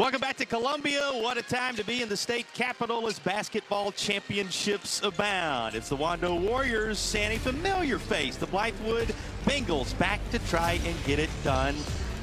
Welcome back to Columbia. What a time to be in the state capitol as basketball championships abound. It's the Wando Warriors and a familiar face, the Blythewood Bengals, back to try and get it done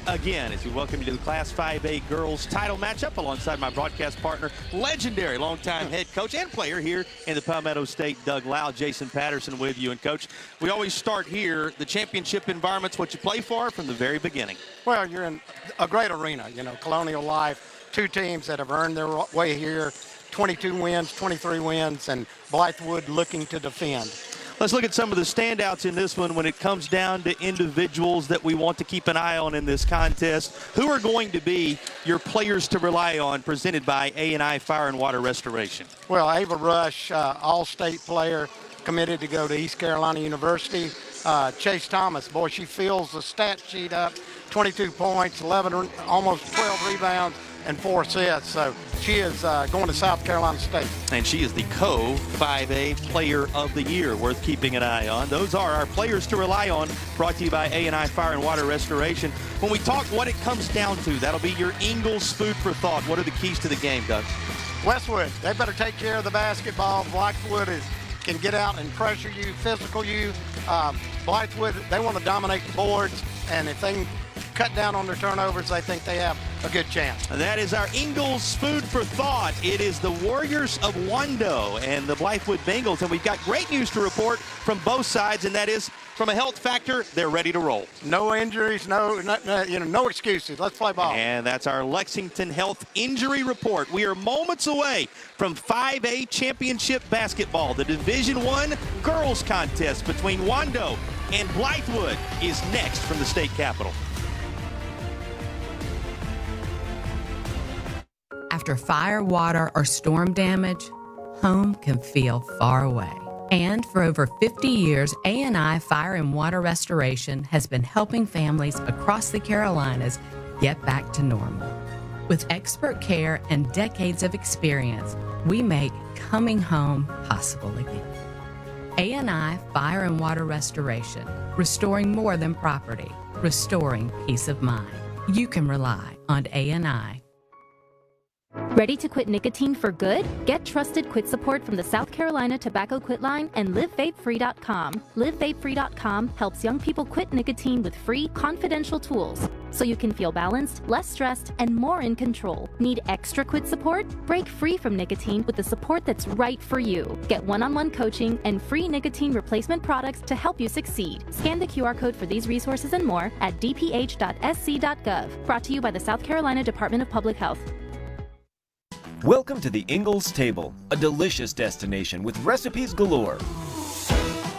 again as we welcome you to the Class 5A girls title matchup alongside my broadcast partner, legendary longtime head coach and player here in the Palmetto State, Doug Lau. Jason Patterson with you. And Coach, we always start here. The championship environment's what you play for from the very beginning. Well, you're in a great arena, Colonial Life, two teams that have earned their way here, 22 wins, 23 wins, and Blythewood looking to defend. Let's look at some of the standouts in this one when it comes down to individuals that we want to keep an eye on in this contest. Who are going to be your players to rely on, presented by A&I Fire and Water Restoration? Well, Ava Rush, all-state player, committed to go to East Carolina University. Chase Thomas, boy, she fills the stat sheet up, 22 points, 11, almost 12 rebounds, and 4 assists. So she is going to South Carolina State. And she is the co-5A Player of the Year, worth keeping an eye on. Those are our players to rely on, brought to you by A&I Fire and Water Restoration. When we talk what it comes down to, that'll be your Ingles food for thought. What are the keys to the game, Doug? Westwood, they better take care of the basketball. Blythewood can get out and pressure you, physical you. Blythewood, they want to dominate the boards, and if they can cut down on their turnovers, I think they have a good chance. That is our Ingles food for thought. It is the Warriors of Wando and the Blythewood Bengals, and we've got great news to report from both sides, and that is, from a health factor, they're ready to roll. No injuries, no excuses. Let's play ball. And that's our Lexington Health Injury Report. We are moments away from 5A Championship Basketball. The Division I girls contest between Wando and Blythewood is next from the state capitol. After fire, water, or storm damage, home can feel far away. And for over 50 years, A&I Fire and Water Restoration has been helping families across the Carolinas get back to normal. With expert care and decades of experience, we make coming home possible again. A&I Fire and Water Restoration, restoring more than property, restoring peace of mind. You can rely on A&I. Ready to quit nicotine for good? Get trusted quit support from the South Carolina Tobacco Quit Line and LiveVapeFree.com. LiveVapeFree.com helps young people quit nicotine with free, confidential tools so you can feel balanced, less stressed, and more in control. Need extra quit support? Break free from nicotine with the support that's right for you. Get one-on-one coaching and free nicotine replacement products to help you succeed. Scan the QR code for these resources and more at dph.sc.gov. Brought to you by the South Carolina Department of Public Health. Welcome to the Ingles Table, a delicious destination with recipes galore.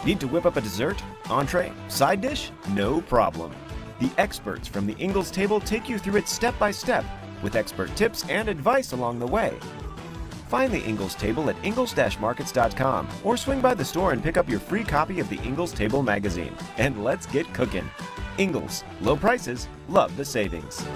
Need to whip up a dessert, entree, side dish? No problem. The experts from the Ingles Table take you through it step by step with expert tips and advice along the way. Find the Ingles Table at ingles-markets.com or swing by the store and pick up your free copy of the Ingles Table magazine. And let's get cooking. Ingles, low prices, love the savings.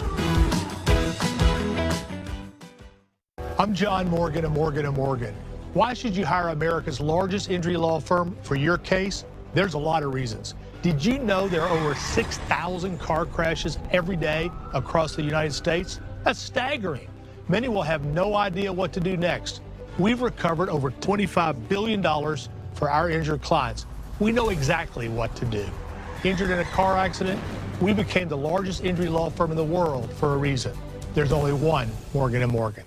I'm John Morgan of Morgan & Morgan. Why should you hire America's largest injury law firm for your case? There's a lot of reasons. Did you know there are over 6,000 car crashes every day across the United States? That's staggering. Many will have no idea what to do next. We've recovered over $25 billion for our injured clients. We know exactly what to do. Injured in a car accident? We became the largest injury law firm in the world for a reason. There's only one Morgan & Morgan.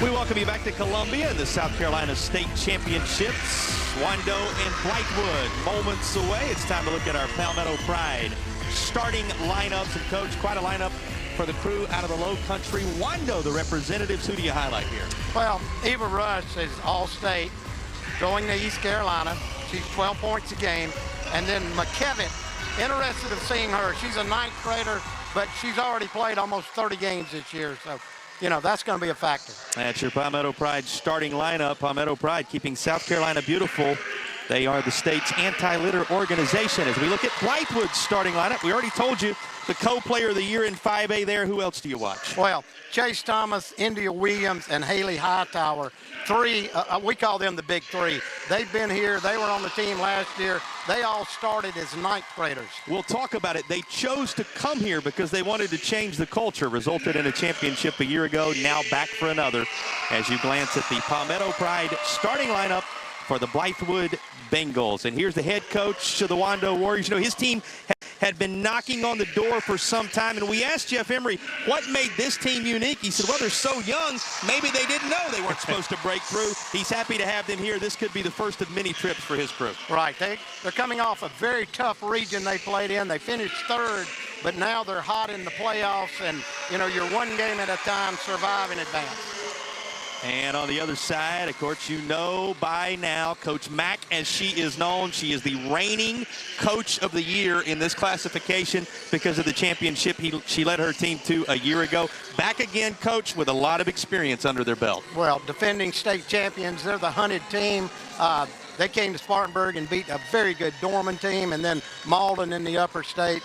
We welcome you back to Columbia in the South Carolina State Championships. Wando and Blythewood moments away. It's time to look at our Palmetto Pride starting lineups. And Coach, quite a lineup for the crew out of the Low Country. Wando, the representatives. Who do you highlight here? Well, Ava Rush is all-state, going to East Carolina. She's 12 points a game. And then McKevitt, interested in seeing her. She's a 9th grader, but she's already played almost 30 games this year. So that's going to be a factor. That's your Palmetto Pride starting lineup. Palmetto Pride keeping South Carolina beautiful They are the state's anti-litter organization. As we look at Blythewood's starting lineup, we already told you the co-player of the year in 5A there. Who else do you watch? Well, Chase Thomas, India Williams, and Haley Hightower. Three, we call them the big three. They've been here. They were on the team last year. They all started as ninth graders. We'll talk about it. They chose to come here because they wanted to change the culture. Resulted in a championship a year ago, now back for another. As you glance at the Palmetto Pride starting lineup for the Blythewood Bengals. And here's the head coach of the Wando Warriors. You know, his team had been knocking on the door for some time, and we asked Jeff Emery what made this team unique. He said, well, they're so young, maybe they didn't know they weren't supposed to break through. He's happy to have them here. This could be the first of many trips for his crew. Right. They're coming off a very tough region they played in. They finished third, but now they're hot in the playoffs, and, you know, you're one game at a time, survive in advance. And on the other side, of course, you know by now, Coach Mack, as she is known, she is the reigning coach of the year in this classification because of the championship she led her team to a year ago. Back again, Coach, with a lot of experience under their belt. Well, defending state champions, they're the hunted team. They came to Spartanburg and beat a very good Dorman team, and then Malden in the upper state.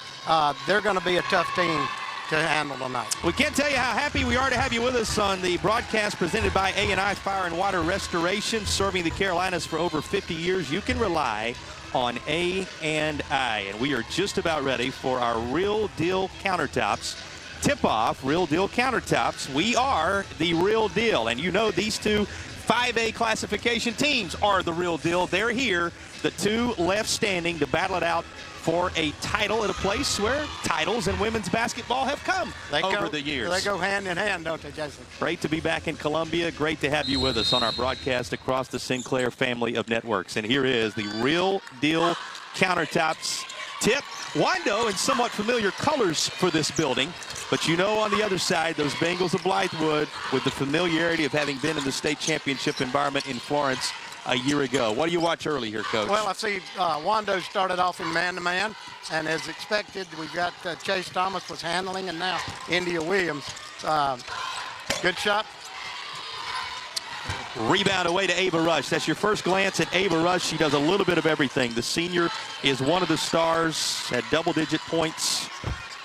They're going to be a tough team to handle tonight. We can't tell you how happy we are to have you with us on the broadcast presented by A&I Fire and Water Restoration, serving the Carolinas for over 50 years. You can rely on A&I, and we are just about ready for our Real Deal Countertops tip-off. Real Deal Countertops, we are the real deal, and you know these two 5A classification teams are the real deal. They're here, the two left standing, to battle it out for a title at a place where titles in women's basketball have come over the years. They go hand in hand, don't they, Jason? Great to be back in Columbia. Great to have you with us on our broadcast across the Sinclair family of networks. And here is the Real Deal Countertops tip. Wando in somewhat familiar colors for this building. But you know, on the other side, those Bengals of Blythewood, with the familiarity of having been in the state championship environment in Florence a year ago. What do you watch early here, Coach? Well, I see Wando started off in man-to-man, and as expected, we've got Chase Thomas was handling, and now India Williams. Good shot. Rebound away to Ava Rush. That's your first glance at Ava Rush. She does a little bit of everything. The senior is one of the stars, had double-digit points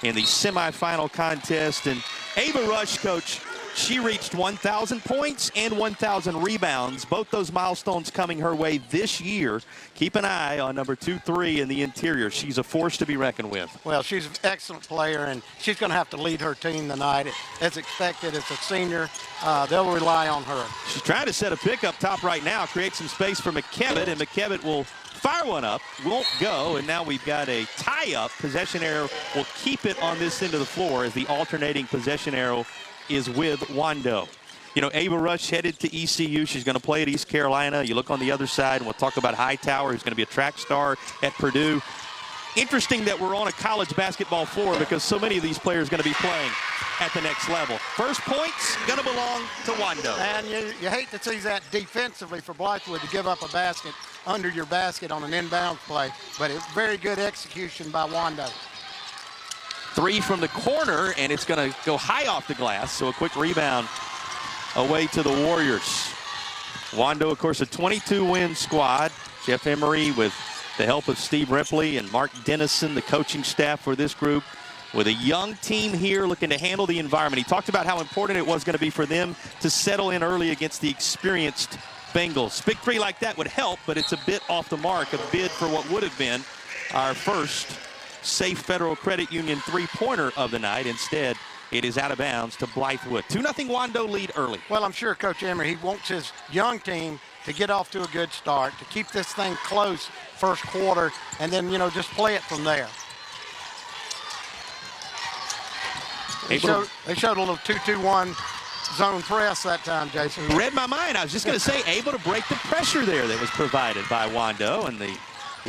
in the semifinal contest. And Ava Rush, Coach, she reached 1,000 points and 1,000 rebounds. Both those milestones coming her way this year. Keep an eye on number 2-3 in the interior. She's a force to be reckoned with. Well, she's an excellent player, and she's going to have to lead her team tonight. As expected, as a senior, they'll rely on her. She's trying to set a pick up top right now, create some space for McKevitt, and McKevitt will fire one up, won't go, and now we've got a tie-up. Possession arrow will keep it on this end of the floor as the alternating possession arrow is with Wando. You know, Ava Rush headed to ECU. She's going to play at East Carolina. You look on the other side, and we'll talk about Hightower, who's going to be a track star at Purdue. Interesting that we're on a college basketball floor because so many of these players are going to be playing at the next level. First points going to belong to Wando. And you hate to see that defensively for Blythewood to give up a basket under your basket on an inbound play, but it's very good execution by Wando. Three from the corner, and it's going to go high off the glass, so a quick rebound away to the Warriors. Wando, of course, a 22-win squad. Jeff Emery, with the help of Steve Ripley and Mark Dennison, the coaching staff for this group, with a young team here looking to handle the environment. He talked about how important it was going to be for them to settle in early against the experienced Bengals. Big three like that would help, but it's a bit off the mark, a bid for what would have been our first safe Federal Credit Union three-pointer of the night. Instead, it is out of bounds to Blythewood. 2-0 Wando lead early. Well, I'm sure Coach Emery, he wants his young team to get off to a good start, to keep this thing close first quarter, and then, you know, just play it from there. They showed a little 2-2-1 zone press that time, Jason. Read my mind. I was just going to say, able to break the pressure there that was provided by Wando, and the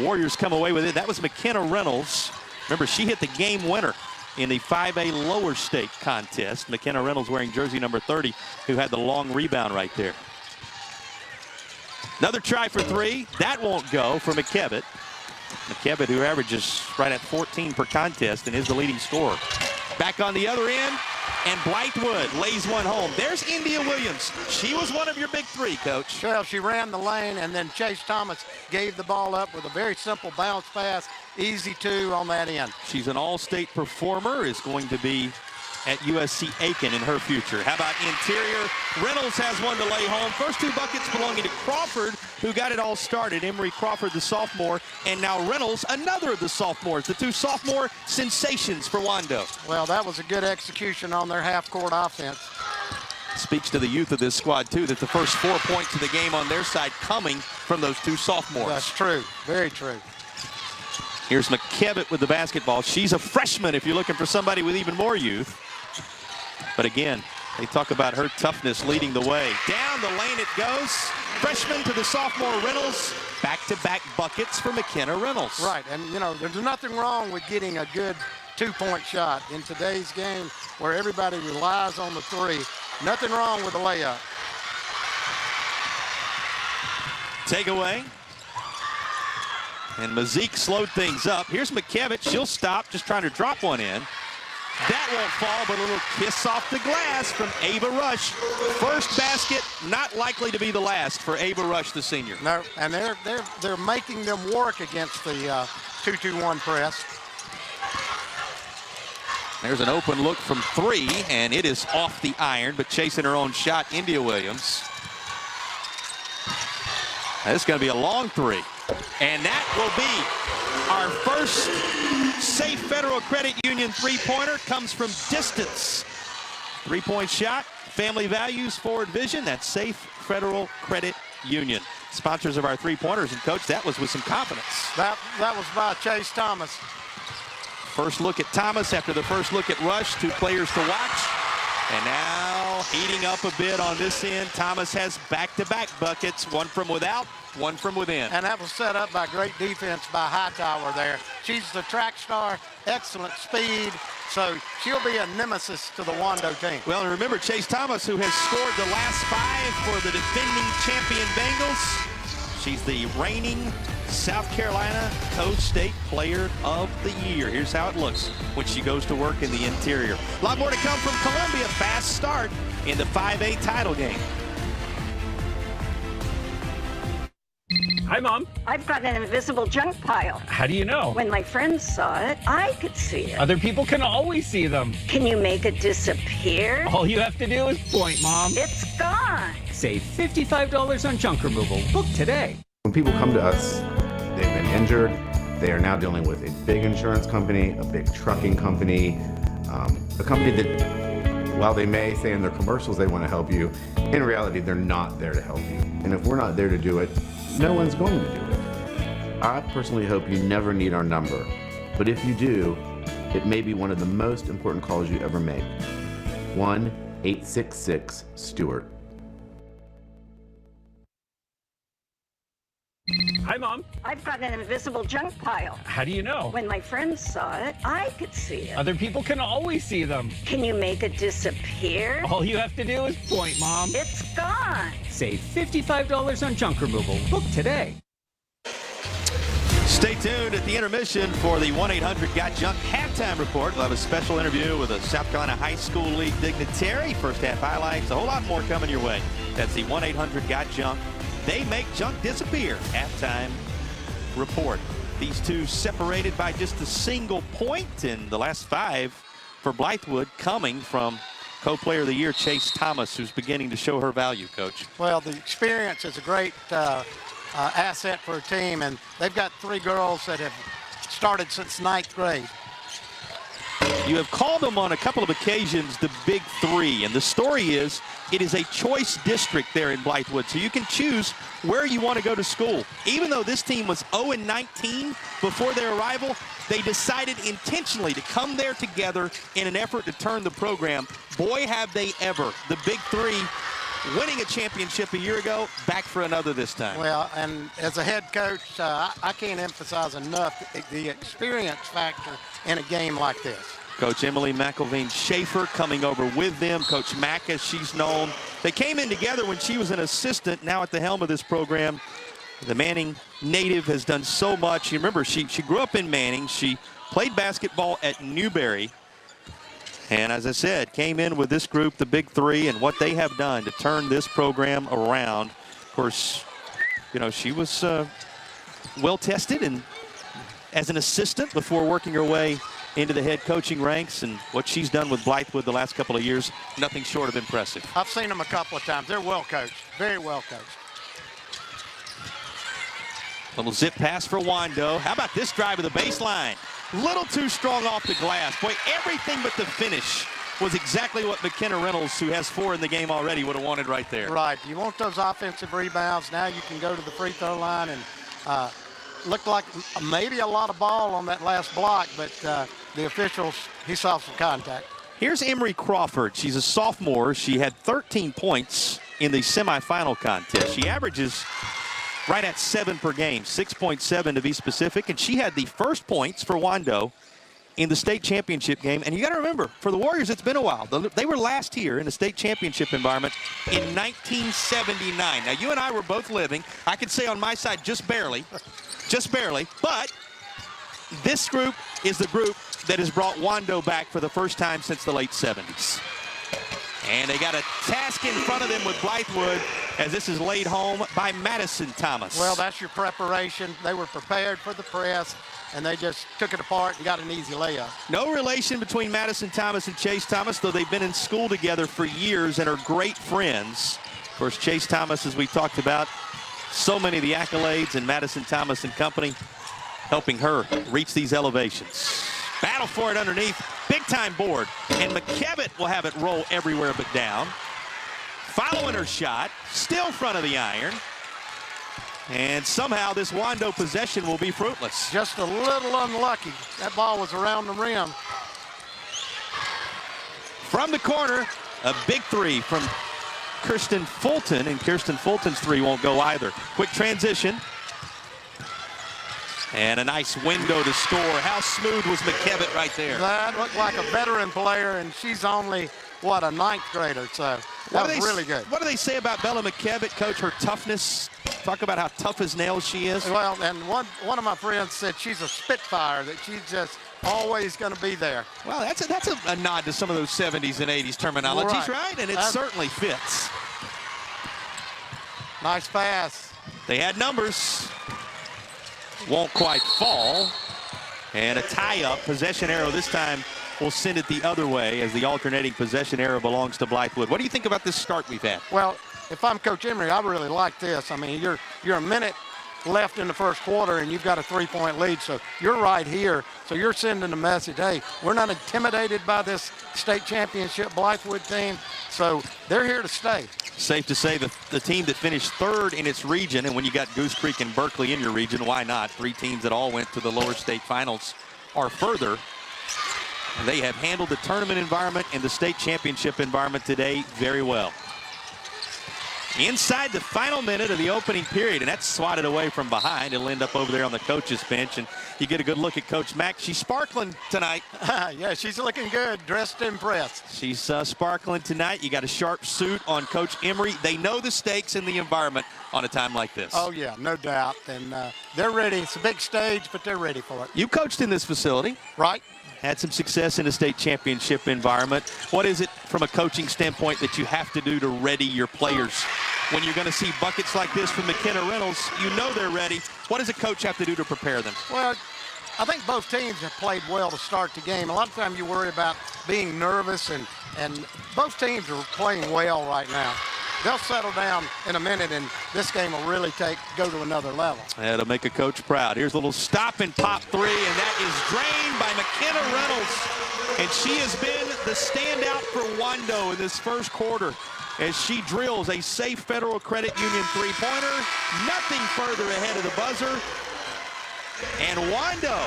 Warriors come away with it. That was McKenna Reynolds. Remember, she hit the game winner in the 5A lower state contest. McKenna Reynolds wearing jersey number 30, who had the long rebound right there. Another try for three. That won't go for McKevitt. McKevitt, who averages right at 14 per contest and is the leading scorer. Back on the other end, And Blythewood lays one home. There's India Williams. She was one of your big three, Coach. Well, she ran the lane, and then Chase Thomas gave the ball up with a very simple bounce pass. Easy two on that end. She's an all-state performer, is going to be at USC Aiken in her future. How about interior? Reynolds has one to lay home. First two buckets belonging to Crawford, who got it all started. Emery Crawford, the sophomore, and now Reynolds, another of the sophomores. The two sophomore sensations for Wando. Well, that was a good execution on their half-court offense. Speaks to the youth of this squad, too, that the first 4 points of the game on their side coming from those two sophomores. That's true. Very true. Here's McKevitt with the basketball. She's a freshman if you're looking for somebody with even more youth. But again, they talk about her toughness leading the way. Down the lane it goes. Freshman to the sophomore Reynolds. Back-to-back buckets for McKenna Reynolds. Right, and you know, there's nothing wrong with getting a good two-point shot in today's game where everybody relies on the three. Nothing wrong with a layup. Takeaway. And Mazik slowed things up. Here's McKevitt. She'll stop, just trying to drop one in. That won't fall, but a little kiss off the glass from Ava Rush. First basket, not likely to be the last for Ava Rush, the senior. No, and they're making them work against the 2-2-1 press. There's an open look from three, and it is off the iron, but chasing her own shot, India Williams. This is going to be a long three. And that will be our first Safe Federal Credit Union three-pointer. Comes from distance. Three-point shot, family values, forward vision. That's Safe Federal Credit Union. Sponsors of our three-pointers. And, Coach, that was with some confidence. That was by Chase Thomas. First look at Thomas after the first look at Rush. Two players to watch. And now heating up a bit on this end. Thomas has back-to-back buckets, one from without, one from within. And that was set up by great defense by Hightower there. She's the track star, excellent speed, so she'll be a nemesis to the Wando team. Well, and remember Chase Thomas, who has scored the last 5 for the defending champion Bengals. She's the reigning South Carolina Coast State Player of the Year. Here's how it looks when she goes to work in the interior. A lot more to come from Columbia. Fast start in the 5A title game. Hi, Mom. I've got an invisible junk pile. How do you know? When my friends saw it, I could see it. Other people can always see them. Can you make it disappear? All you have to do is point, Mom. It's gone. Save $55 on junk removal. Book today. When people come to us, they've been injured. They are now dealing with a big insurance company, a big trucking company, a company that, while they may say in their commercials they want to help you, in reality, they're not there to help you. And if we're not there to do it, no one's going to do it. I personally hope you never need our number, but if you do, it may be one of the most important calls you ever make. 1-866-STEWART. Hi, Mom. I've got an invisible junk pile. How do you know? When my friends saw it, I could see it. Other people can always see them. Can you make it disappear? All you have to do is point, Mom. It's gone. Save $55 on junk removal. Book today. Stay tuned at the intermission for the 1-800-GOT-JUNK halftime report. We'll have a special interview with a South Carolina High School League dignitary. First half highlights, a whole lot more coming your way. That's the 1-800-GOT-JUNK. They make junk disappear. Halftime report. These two separated by just a single point in the last 5 for Blythewood, coming from co-player of the year Chase Thomas, who's beginning to show her value, Coach. Well, the experience is a great asset for a team, and they've got 3 girls that have started since 9th grade. You have called them on a couple of occasions the Big Three, and the story is it is a choice district there in Blythewood, so you can choose where you want to go to school. Even though this team was 0-19 before their arrival, they decided intentionally to come there together in an effort to turn the program. Boy, have they ever. The Big Three winning a championship a year ago, back for another this time. Well, and as a head coach, I can't emphasize enough the experience factor in a game like this. Coach Emily McElveen-Schaefer coming over with them. Coach Mack, as she's known. They came in together when she was an assistant, now at the helm of this program. The Manning native has done so much. You remember, she grew up in Manning. She played basketball at Newberry. And as I said, came in with this group, the Big Three, and what they have done to turn this program around. Of course, you know, she was well tested and as an assistant before working her way into the head coaching ranks, and what she's done with Blythewood the last couple of years, nothing short of impressive. I've seen them a couple of times. They're well coached, very well coached. Little zip pass for Wando. How about this drive to the baseline? Little too strong off the glass. Boy, everything but the finish was exactly what McKenna Reynolds, who has 4 in the game already, would have wanted right there. Right. You want those offensive rebounds. Now you can go to the free throw line, and looked like maybe a lot of ball on that last block, but the officials, he saw some contact. Here's Emery Crawford. She's a sophomore. She had 13 points in the semifinal contest. She averages right at 7 per game, 6.7 to be specific, and she had the first points for Wando in the state championship game. And you got to remember, for the Warriors, it's been a while. They were last here in the state championship environment in 1979. Now, you and I were both living, I could say on my side, just barely, but this group is the group that has brought Wando back for the first time since the late 70s. And they got a task in front of them with Blythewood as this is laid home by Madison Thomas. Well, that's your preparation. They were prepared for the press, and they just took it apart and got an easy layup. No relation between Madison Thomas and Chase Thomas, though they've been in school together for years and are great friends. Of course, Chase Thomas, as we talked about, so many of the accolades, and Madison Thomas and company helping her reach these elevations. Battle for it underneath. Big-time board. And McKevitt will have it roll everywhere but down. Following her shot. Still front of the iron. And somehow this Wando possession will be fruitless. Just a little unlucky. That ball was around the rim. From the corner, a big 3 from Kirsten Fulton. And Kirsten Fulton's 3 won't go either. Quick transition. And a nice window to score. How smooth was McKevitt right there? That looked like a veteran player, and she's only, what, a 9th grader, so that was really good. What do they say about Bella McKevitt, Coach, her toughness? Talk about how tough as nails she is. Well, and one of my friends said she's a spitfire, that she's just always going to be there. Well, that's a nod to some of those 70s and 80s terminologies, right? And it certainly fits. Nice pass. They had numbers. Won't quite fall. And a tie-up. Possession arrow this time will send it the other way as the alternating possession arrow belongs to Blythewood. What do you think about this start we've had? Well, if I'm Coach Emery, I really like this. I mean, you're a minute left in the first quarter, and you've got a 3-point lead, so you're right here. So you're sending a message, hey, we're not intimidated by this state championship Blythewood team, so they're here to stay. Safe to say that the team that finished 3rd in its region, and when you got Goose Creek and Berkeley in your region, why not? 3 teams that all went to the lower state finals are further. They have handled the tournament environment and the state championship environment today very well. Inside the final minute of the opening period, and that's swatted away from behind. It'll end up over there on the coach's bench, and you get a good look at Coach Mack. She's sparkling tonight. Yeah, she's looking good, dressed to impress. She's sparkling tonight. You got a sharp suit on Coach Emery. They know the stakes in the environment on a time like this. Oh, yeah, no doubt, and they're ready. It's a big stage, but they're ready for it. You coached in this facility. Right. Had some success in a state championship environment. What is it from a coaching standpoint that you have to do to ready your players? When you're going to see buckets like this from McKenna Reynolds, you know they're ready. What does a coach have to do to prepare them? Well, I think both teams have played well to start the game. A lot of times you worry about being nervous, and both teams are playing well right now. They'll settle down in a minute, and this game will really go to another level. That'll make a coach proud. Here's a little stop and pop 3, and that is drained by McKenna Reynolds. And she has been the standout for Wando in this first quarter as she drills a safe Federal Credit Union 3-pointer. Nothing further ahead of the buzzer. And Wando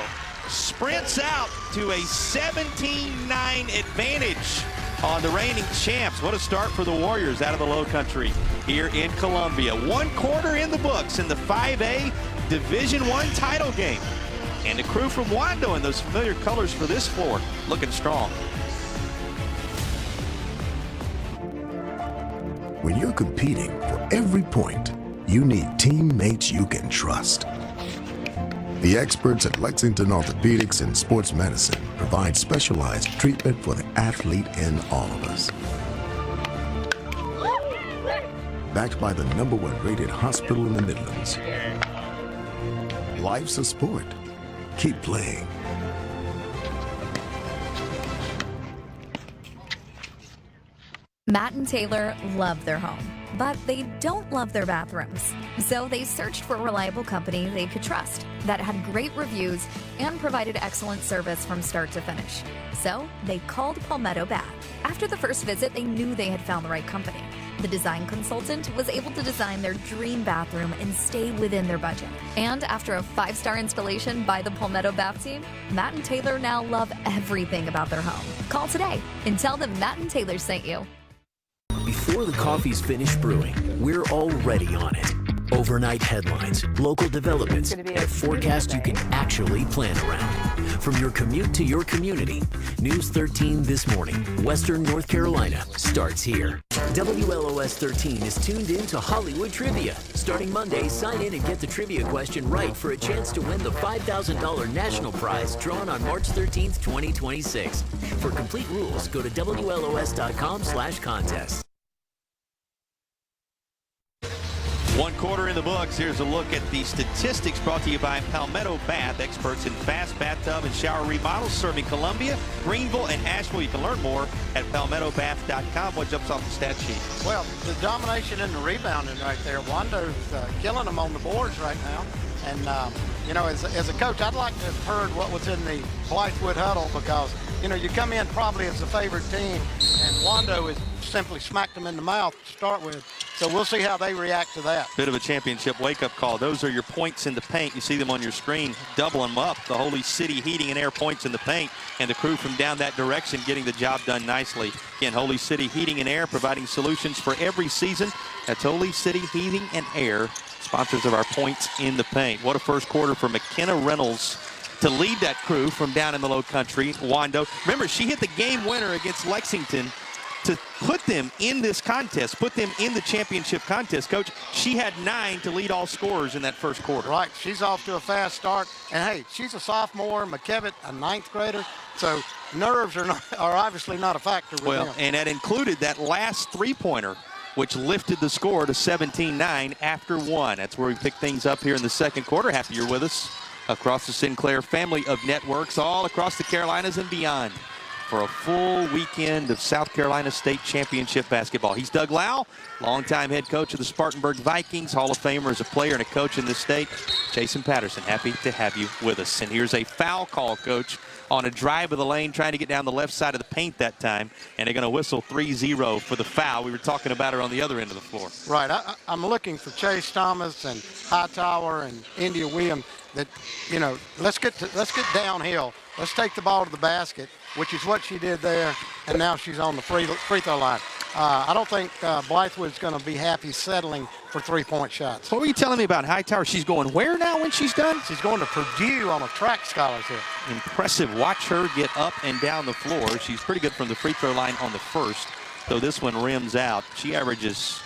sprints out to a 17-9 advantage on the reigning champs. What a start for the Warriors out of the Low Country here in Columbia. 1 quarter in the books in the 5A Division I title game. And the crew from Wando in those familiar colors for this floor looking strong. When you're competing for every point, you need teammates you can trust. The experts at Lexington Orthopedics and Sports Medicine provide specialized treatment for the athlete in all of us. Backed by the #1 rated hospital in the Midlands. Life's a sport. Keep playing. Matt and Taylor love their home, but they don't love their bathrooms. So they searched for a reliable company they could trust that had great reviews and provided excellent service from start to finish. So they called Palmetto Bath. After the first visit, they knew they had found the right company. The design consultant was able to design their dream bathroom and stay within their budget. And after a 5-star installation by the Palmetto Bath team, Matt and Taylor now love everything about their home. Call today and tell them Matt and Taylor sent you. Before the coffee's finished brewing, we're already on it. Overnight headlines, local developments, and a forecast you can actually plan around. From your commute to your community, News 13 This Morning, Western North Carolina, starts here. WLOS 13 is tuned in to Hollywood Trivia. Starting Monday, sign in and get the trivia question right for a chance to win the $5,000 national prize drawn on March 13th, 2026. For complete rules, go to WLOS.com/contest. 1 quarter in the books. Here's a look at the statistics brought to you by Palmetto Bath, experts in fast bathtub and shower remodels, serving Columbia, Greenville, and Asheville. You can learn more at palmettobath.com. What jumps off the stat sheet? Well, the domination and the rebounding right there. Wando's killing them on the boards right now. And, you know, as a coach, I'd like to have heard what was in the Blythewood huddle because, you know, you come in probably as the favorite team, and Wando has simply smacked them in the mouth to start with. So we'll see how they react to that. Bit of a championship wake-up call. Those are your points in the paint. You see them on your screen. Double them up. The Holy City Heating and Air points in the paint, and the crew from down that direction getting the job done nicely. Again, Holy City Heating and Air providing solutions for every season. That's Holy City Heating and Air, sponsors of our points in the paint. What a first quarter for McKenna Reynolds to lead that crew from down in the low country. Wando, remember, she hit the game winner against Lexington to put them in this contest, put them in the championship contest. Coach, she had 9 to lead all scorers in that first quarter. Right, she's off to a fast start. And hey, she's a sophomore, McKevitt, a 9th grader. So nerves are obviously not a factor with them. And that included that last three-pointer, which lifted the score to 17-9 after 1. That's where we pick things up here in the second quarter. Happy you're with us across the Sinclair family of networks, all across the Carolinas and beyond, for a full weekend of South Carolina State Championship basketball. He's Doug Lau, longtime head coach of the Spartanburg Vikings, Hall of Famer as a player and a coach in this state. Jason Patterson, happy to have you with us. And here's a foul call, Coach, on a drive of the lane, trying to get down the left side of the paint that time, and they're going to whistle 3-0 for the foul. We were talking about her on the other end of the floor. Right, I'm looking for Chase Thomas and Hightower and India Williams. That, you know, let's get downhill. Let's take the ball to the basket, which is what she did there, and now she's on the free throw line. I don't think Blythewood's going to be happy settling for 3-point shots. What were you telling me about Hightower? She's going where now when she's done? She's going to Purdue on a track scholarship. Impressive. Watch her get up and down the floor. She's pretty good from the free throw line on the first, though this one rims out. She averages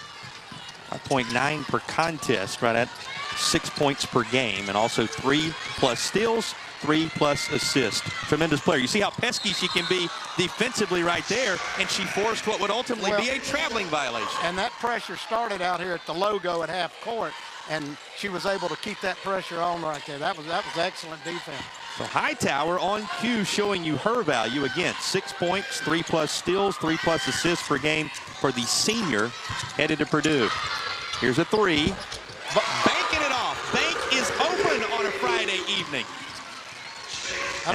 5.9 per contest, right at 6 points per game, and also 3+ steals, 3+ assists. Tremendous player. You see how pesky she can be defensively right there, and she forced what would ultimately be a traveling violation. And that pressure started out here at the logo at half court, and she was able to keep that pressure on right there. That was excellent defense. So Hightower on cue, showing you her value. Again, 6 points, 3+ steals, 3+ assists per game for the senior headed to Purdue. Here's a 3. Banking it off. Bank is open on a Friday evening. I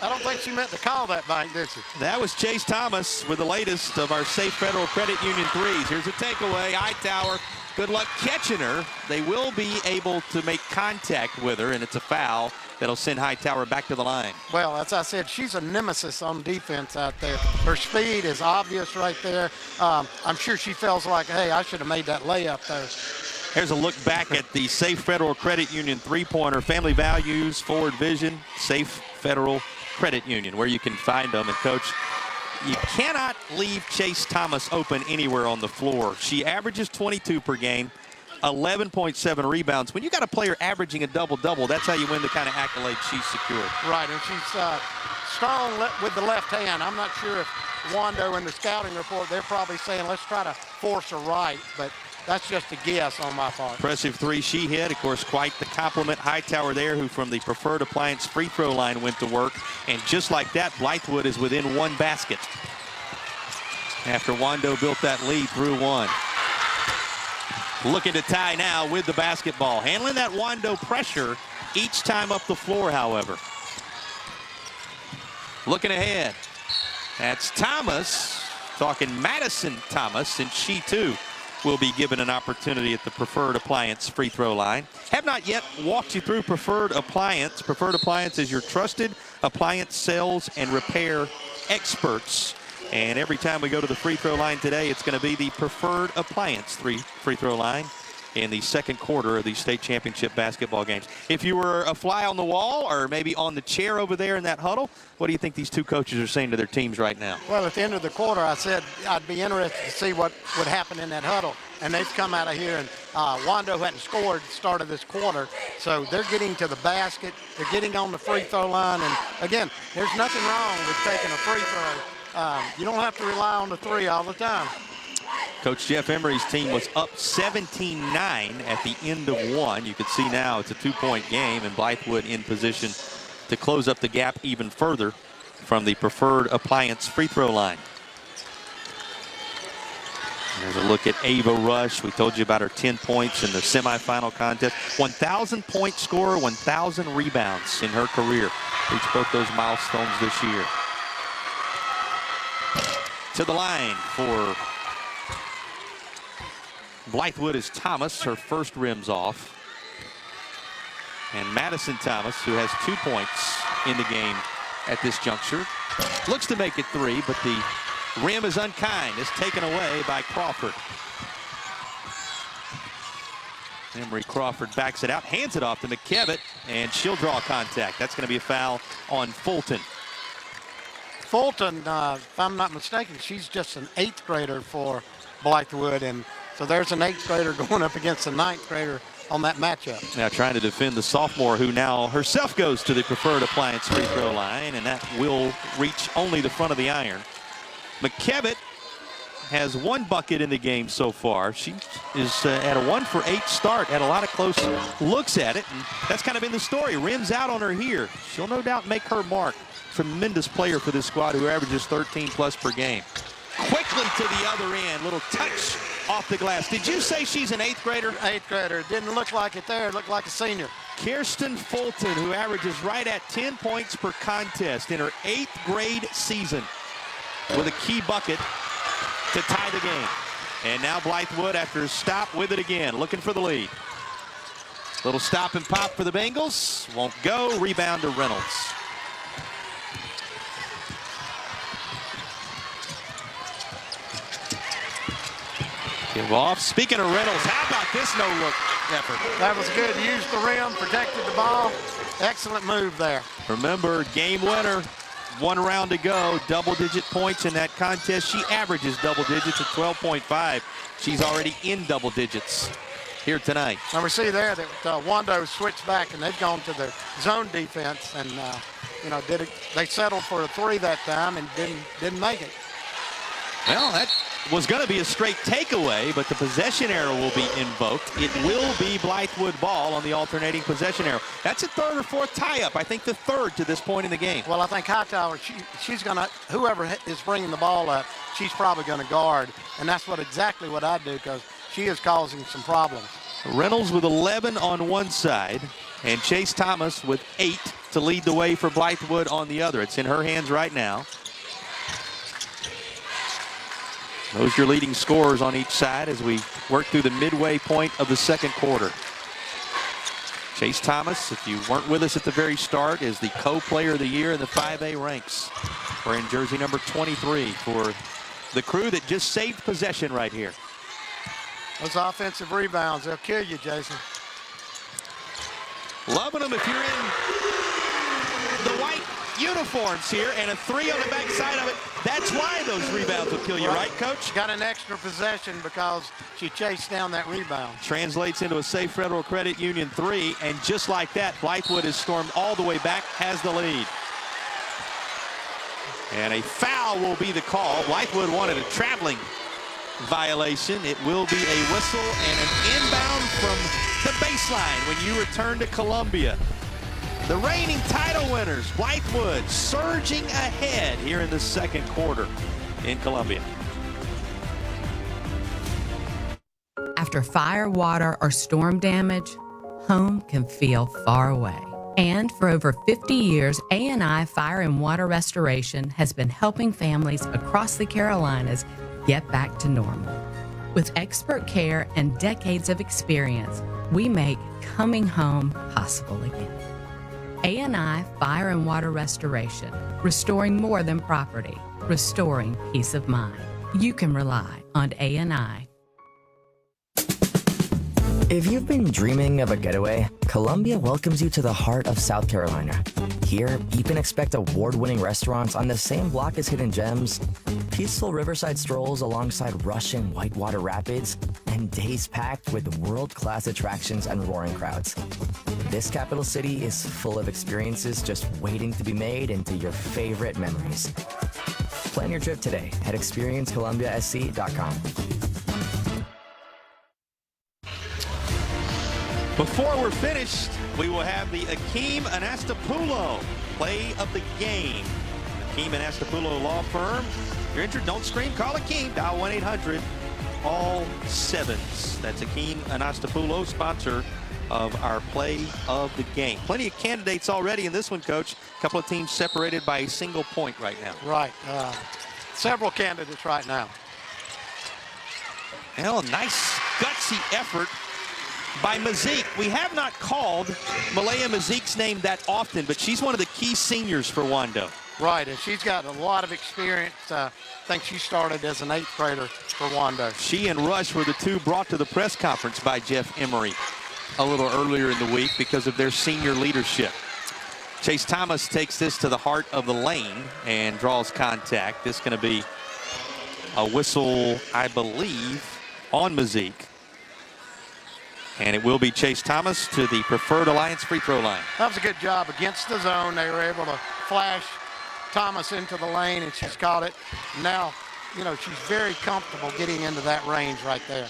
don't think she meant to call that bank, did she? That was Chase Thomas with the latest of our Safe Federal Credit Union threes. Here's a takeaway. Hightower, good luck catching her. They will be able to make contact with her, and it's a foul that'll send Hightower back to the line. Well, as I said, she's a nemesis on defense out there. Her speed is obvious right there. I'm sure she feels like, hey, I should have made that layup there. Here's a look back at the Safe Federal Credit Union three-pointer. Family values, forward vision, Safe Federal Credit Union, where you can find them. And, Coach, you cannot leave Chase Thomas open anywhere on the floor. She averages 22 per game, 11.7 rebounds. When you got a player averaging a double-double, that's how you win the kind of accolades she's secured. Right, and she's strong with the left hand. I'm not sure if Wando in the scouting report, they're probably saying let's try to force her right, but that's just a guess on my part. Impressive three she hit. Of course, quite the compliment. Hightower there, who from the Preferred Appliance free throw line went to work. And just like that, Blythewood is within one basket after Wando built that lead through one. Looking to tie now with the basketball. Handling that Wando pressure each time up the floor, however. Looking ahead. That's Thomas, talking Madison Thomas, and she too will be given an opportunity at the Preferred Appliance free throw line. Have not yet walked you through Preferred Appliance. Preferred Appliance is your trusted appliance sales and repair experts. And every time we go to the free throw line today, it's going to be the Preferred Appliance free throw line in the second quarter of the state championship basketball games. If you were a fly on the wall or maybe on the chair over there in that huddle, what do you think these two coaches are saying to their teams right now? Well, at the end of the quarter, I said I'd be interested to see what would happen in that huddle. And they've come out of here, and Wando hadn't scored at the start of this quarter. So they're getting to the basket. They're getting on the free throw line. And, again, there's nothing wrong with taking a free throw. You don't have to rely on the three all the time. Coach Jeff Emery's team was up 17-9 at the end of one. You can see now it's a two-point game, and Blythewood in position to close up the gap even further from the Preferred Appliance free throw line. There's a look at Ava Rush. We told you about her 10 points in the semifinal contest. 1,000-point scorer, 1,000 rebounds in her career. Reached both those milestones this year. To the line for Blythewood is Thomas. Her first rim's off. And Madison Thomas, who has 2 points in the game at this juncture, looks to make it three, but the rim is unkind. It's taken away by Crawford. Emery Crawford backs it out, hands it off to McKevitt, and she'll draw contact. That's going to be a foul on Fulton. Fulton, if I'm not mistaken, she's just an 8th grader for Blythewood, and so there's an 8th grader going up against a 9th grader on that matchup. Now trying to defend the sophomore, who now herself goes to the Preferred Appliance free throw line, and that will reach only the front of the iron. McKevitt has 1 bucket in the game so far. She is at a 1-for-8 start, had a lot of close looks at it, and that's kind of been the story. Rims out on her here. She'll no doubt make her mark. Tremendous player for this squad, who averages 13+ per game. Quickly to the other end, little touch off the glass. Did you say she's an 8th grader? 8th grader. Didn't look like it there. It looked like a senior. Kirsten Fulton, who averages right at 10 points per contest in her 8th grade season, with a key bucket to tie the game. And now Blythewood, after a stop, with it again, looking for the lead. Little stop and pop for the Bengals. Won't go. Rebound to Reynolds. Give off. Speaking of Reynolds, how about this no-look effort? That was good. Used the rim, protected the ball. Excellent move there. Remember, game winner. 1 round to go. Double-digit points in that contest. She averages double digits at 12.5. She's already in double digits here tonight. Now we see there that Wando switched back, and they've gone to the zone defense, and you know, they settled for a 3 that time and didn't make it. Well, that was going to be a straight takeaway, but the possession arrow will be invoked. It will be Blythewood ball on the alternating possession arrow. That's a 3rd or 4th tie-up. I think the 3rd to this point in the game. Well, I think Hightower, she's going to, whoever is bringing the ball up, she's probably going to guard, and that's exactly what I do, because she is causing some problems. Reynolds with 11 on one side, and Chase Thomas with 8 to lead the way for Blythewood on the other. It's in her hands right now. Those are your leading scorers on each side as we work through the midway point of the second quarter. Chase Thomas, if you weren't with us at the very start, is the co-player of the year in the 5A ranks. Wearing jersey number 23 for the crew that just saved possession right here. Those offensive rebounds, they'll kill you, Jason. Loving them if you're in the white uniforms here, and a 3 on the backside of it. That's why those rebounds will kill you, right, Coach? Got an extra possession because she chased down that rebound. Translates into a safe Federal Credit Union 3, and just like that, Blythewood has stormed all the way back, has the lead. And a foul will be the call. Blythewood wanted a traveling violation. It will be a whistle and an inbound from the baseline when you return to Columbia. The reigning title winners, Blythewood, surging ahead here in the second quarter in Columbia. After fire, water, or storm damage, home can feel far away. And for over 50 years, A&I Fire and Water Restoration has been helping families across the Carolinas get back to normal. With expert care and decades of experience, we make coming home possible again. A&I Fire and Water Restoration, restoring more than property, restoring peace of mind. You can rely on A&I. If you've been dreaming of a getaway, Columbia welcomes you to the heart of South Carolina. Here, you can expect award-winning restaurants on the same block as Hidden Gems, peaceful riverside strolls alongside rushing whitewater rapids, and days packed with world-class attractions and roaring crowds. This capital city is full of experiences just waiting to be made into your favorite memories. Plan your trip today at experiencecolumbiasc.com. Before we're finished, we will have the Akeem Anastapoulo play of the game. Akeem Anastapoulo Law Firm. If you're injured, don't scream. Call Akeem. Dial 1-800 all sevens. That's Akeem Anastapoulo, sponsor of our play of the game. Plenty of candidates already in this one, Coach. A couple of teams separated by a single point right now. Right. Several candidates right now. Well, nice gutsy effort by Mazik. We have not called Malaya Mazik's name that often, but she's one of the key seniors for Wando. Right, and she's got a lot of experience. I think she started as an 8th grader for Wando. She and Rush were the two brought to the press conference by Jeff Emery a little earlier in the week because of their senior leadership. Chase Thomas takes this to the heart of the lane and draws contact. This is going to be a whistle, I believe, on Mazik. And it will be Chase Thomas to the preferred alliance free throw line. That was a good job against the zone. They were able to flash Thomas into the lane, and she's caught it. Now, you know, she's very comfortable getting into that range right there.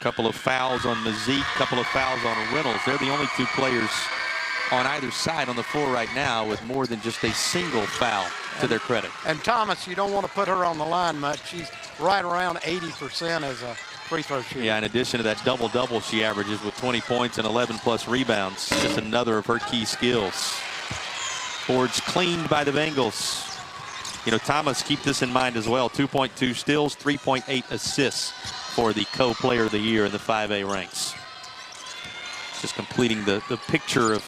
Couple of fouls on Mazik, couple of fouls on Reynolds. They're the only two players on either side on the floor right now with more than just a single foul to their credit. And Thomas, you don't want to put her on the line much. She's right around 80% as a free throw shooter. Yeah, in addition to that double-double she averages with 20 points and 11+ rebounds. Just another of her key skills. Boards cleaned by the Bengals. You know, Thomas, keep this in mind as well. 2.2 steals, 3.8 assists for the co-player of the year in the 5A ranks. Just completing the picture of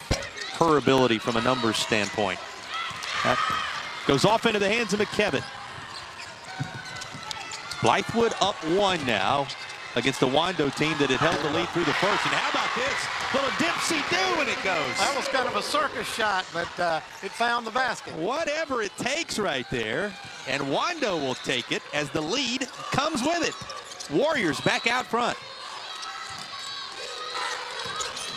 her ability from a numbers standpoint. That goes off into the hands of McKevitt. Blythewood up 1 now against the Wando team that had held the lead through the first. And how about this? Little dipsy-do and it goes. That was kind of a circus shot, but it found the basket. Whatever it takes right there. And Wando will take it as the lead comes with it. Warriors back out front.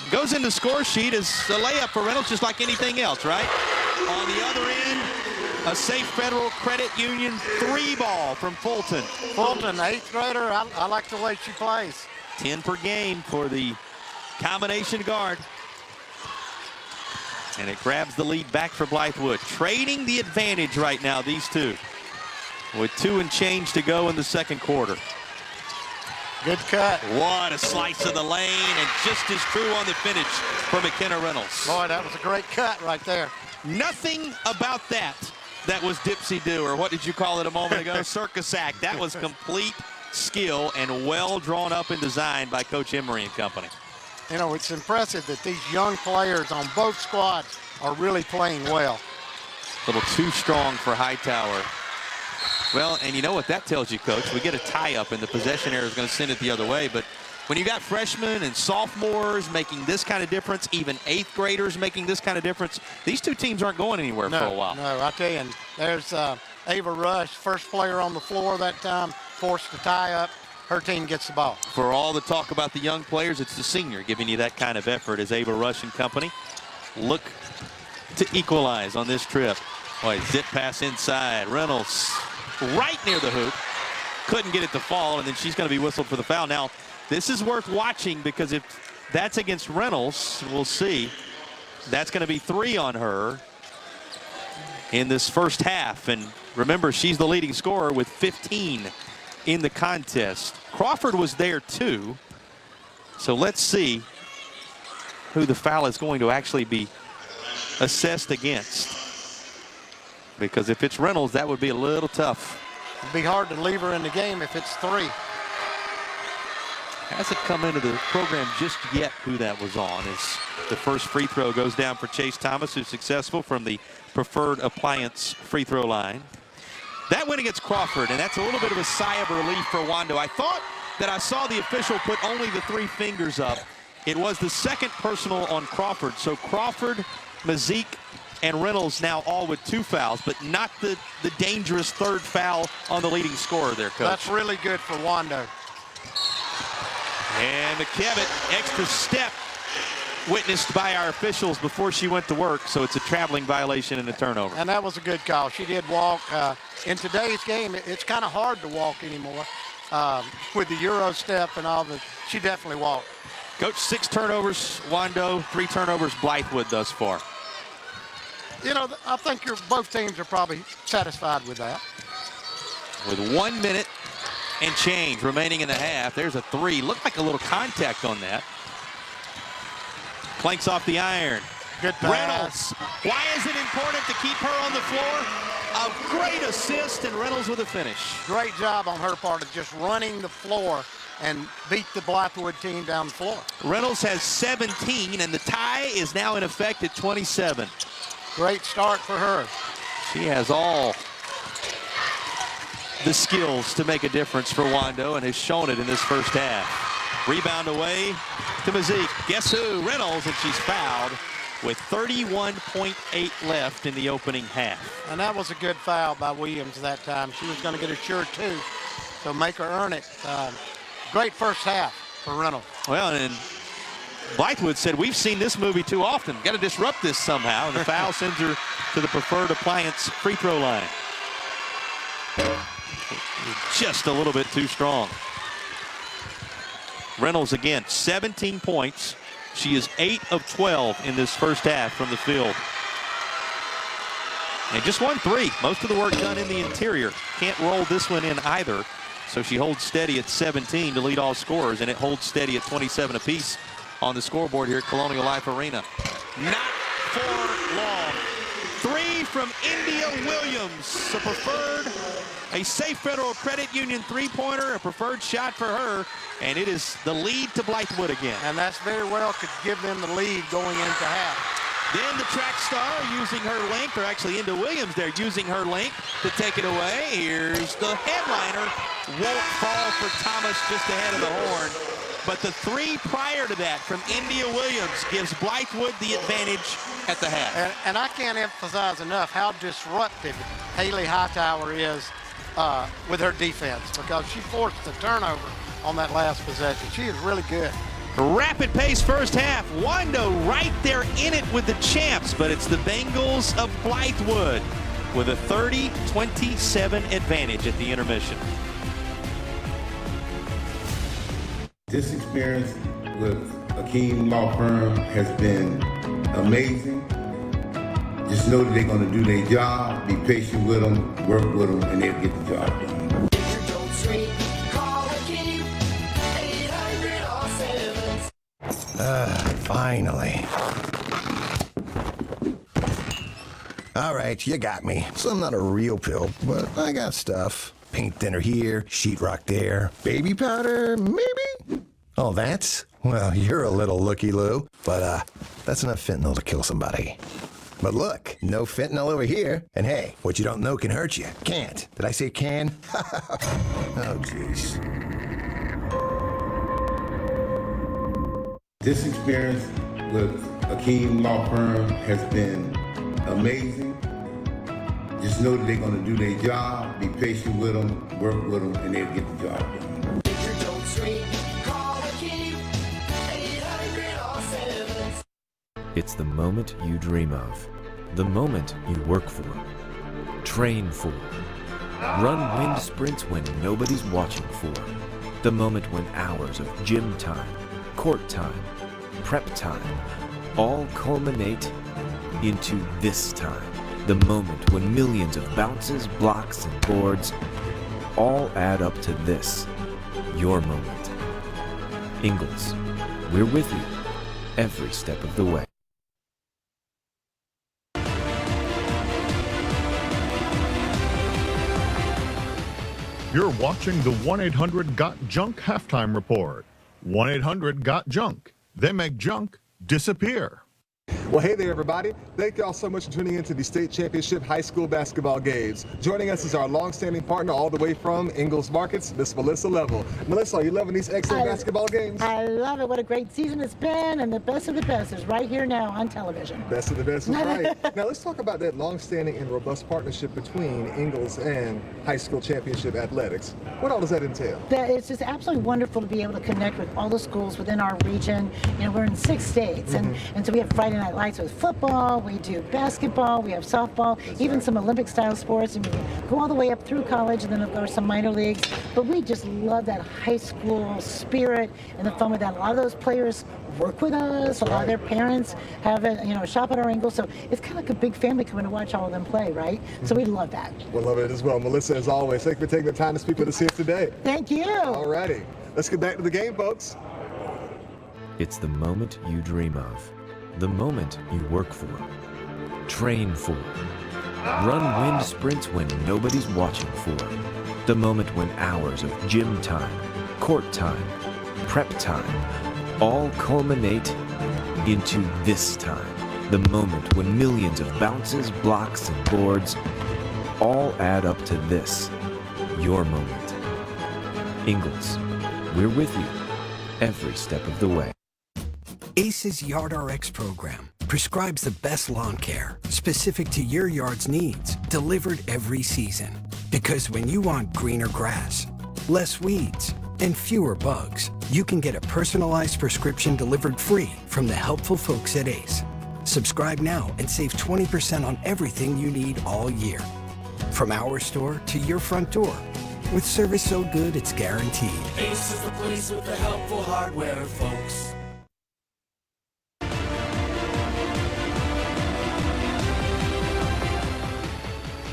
Goes in the score sheet as a layup for Reynolds, just like anything else, right? On the other end, a safe Federal Credit Union 3-ball from Fulton. Fulton, 8th grader. I like the way she plays. 10 per game for the combination guard. And it grabs the lead back for Blythewood. Trading the advantage right now, these two. With 2 and change to go in the second quarter. Good cut. What a slice of the lane, and just as true on the finish for McKenna Reynolds. Boy, that was a great cut right there. Nothing about that was dipsy-do, or what did you call it a moment ago? Circus act. That was complete skill and well drawn up and designed by Coach Emery and company. You know, it's impressive that these young players on both squads are really playing well. A little too strong for Hightower. Well, and you know what that tells you, Coach? We get a tie-up, and the possession error is going to send it the other way, but When you got freshmen and sophomores making this kind of difference, even 8th graders making this kind of difference, these two teams aren't going anywhere for a while. No, I tell you, and there's Ava Rush, first player on the floor that time, forced to tie up. Her team gets the ball. For all the talk about the young players, it's the senior giving you that kind of effort as Ava Rush and company look to equalize on this trip. Boy, zip pass inside. Reynolds right near the hoop. Couldn't get it to fall, and then she's going to be whistled for the foul. Now, this is worth watching because if that's against Reynolds, we'll see. That's going to be 3 on her in this first half. And remember, she's the leading scorer with 15 in the contest. Crawford was there too. So let's see who the foul is going to actually be assessed against. Because if it's Reynolds, that would be a little tough. It'd be hard to leave her in the game if it's 3. Hasn't come into the program just yet who that was on, as the first free throw goes down for Chase Thomas, who's successful from the Preferred Appliance free throw line. That went against Crawford, and that's a little bit of a sigh of relief for Wando. I thought that I saw the official put only the 3 fingers up. It was the second personal on Crawford. So Crawford, Mazik, and Reynolds now all with 2 fouls, but not the dangerous 3rd foul on the leading scorer there, Coach. That's really good for Wando. And McKevitt, extra step witnessed by our officials before she went to work, so it's a traveling violation and a turnover. And that was a good call. She did walk. In today's game, it's kind of hard to walk anymore with the Euro step and all that. She definitely walked. Coach, 6 turnovers, Wando, 3 turnovers, Blythewood thus far. You know, I think both teams are probably satisfied with that. With 1 minute and change remaining in the half, there's a 3. Looked like a little contact on that. Planks off the iron. Good pass. Reynolds. Why is it important to keep her on the floor? A great assist, and Reynolds with a finish. Great job on her part of just running the floor and beat the Blythewood team down the floor. Reynolds has 17, and the tie is now in effect at 27. Great start for her. She has all the skills to make a difference for Wando and has shown it in this first half. Rebound away to Mazik. Guess who? Reynolds, and she's fouled with 31.8 left in the opening half. And that was a good foul by Williams that time. She was going to get a sure 2, so make her earn it. Great first half for Reynolds. Well, and Blythewood said, we've seen this movie too often. Got to disrupt this somehow. And the foul sends her to the Preferred Appliance free throw line. Just a little bit too strong. Reynolds again, 17 points. She is 8 of 12 in this first half from the field. And just 1 3. Most of the work done in the interior. Can't roll this one in either. So she holds steady at 17 to lead all scorers, and it holds steady at 27 apiece on the scoreboard here at Colonial Life Arena. Not for long. 3 from India Williams, a safe Federal Credit Union 3-pointer, a preferred shot for her, and it is the lead to Blythewood again. And that's very well could give them the lead going into half. Then the track star using her length, or actually India Williams there using her length to take it away. Here's the headliner. Won't fall for Thomas just ahead of the horn. But the 3 prior to that from India Williams gives Blythewood the advantage at the half. And I can't emphasize enough how disruptive Haley Hightower is with her defense, because she forced the turnover on that last possession. She is really good. Rapid pace first half. Wando right there in it with the champs, but it's the Bengals of Blythewood with a 30-27 advantage at the intermission. This experience with Akeem Law Firm has been amazing. Just know that they're going to do their job, be patient with them, work with them, and they'll get the job done. Finally. All right, you got me. So I'm not a real pill, but I got stuff. Paint thinner here, sheetrock there, baby powder, maybe? Oh, that's? Well, you're a little looky-loo, but that's enough fentanyl to kill somebody. But look, no fentanyl over here. And hey, what you don't know can hurt you. Can't. Did I say can? Oh, jeez. This experience with Akeem Law Firm has been amazing. Just know that they're going to do their job, be patient with them, work with them, and they'll get the job done. It's the moment you dream of, the moment you work for, train for, run wind sprints when nobody's watching for, the moment when hours of gym time, court time, prep time, all culminate into this time, the moment when millions of bounces, blocks, and boards all add up to this, your moment. Ingalls, we're with you every step of the way. You're watching the 1-800-GOT-JUNK halftime report. 1-800-GOT-JUNK. They make junk disappear. Well, hey there, everybody. Thank y'all so much for tuning in to the state championship high school basketball games. Joining us is our long-standing partner all the way from Ingalls Markets, Miss Melissa Level. Melissa, are you loving these excellent basketball games? I love it. What a great season it's been, and the best of the best is right here now on television. Best of the best is right. Now, let's talk about that long-standing and robust partnership between Ingalls and high school championship athletics. What all does that entail? It's just absolutely wonderful to be able to connect with all the schools within our region. You know, we're in 6 states, and so we have Friday Night Lights with football, we do basketball, we have softball, even some Olympic-style sports, and we go all the way up through college, and then of course some minor leagues. But we just love that high school spirit and the fun with that. A lot of those players work with us. A lot of their parents have a shop at our Ingalls, so it's kind of like a big family coming to watch all of them play, right? So we love that. We'll love it as well. Melissa, as always, thank you for taking the time to speak with us here today. Thank you. All righty. Let's get back to the game, folks. It's the moment you dream of, the moment you work for, train for, run wind sprints when nobody's watching for, the moment when hours of gym time, court time, prep time, all culminate into this time, the moment when millions of bounces, blocks, and boards all add up to this, your moment. Ingalls, we're with you every step of the way. ACE's YardRx program prescribes the best lawn care specific to your yard's needs, delivered every season. Because when you want greener grass, less weeds, and fewer bugs, you can get a personalized prescription delivered free from the helpful folks at ACE. Subscribe now and save 20% on everything you need all year. From our store to your front door, with service so good it's guaranteed. ACE is the place with the helpful hardware, folks.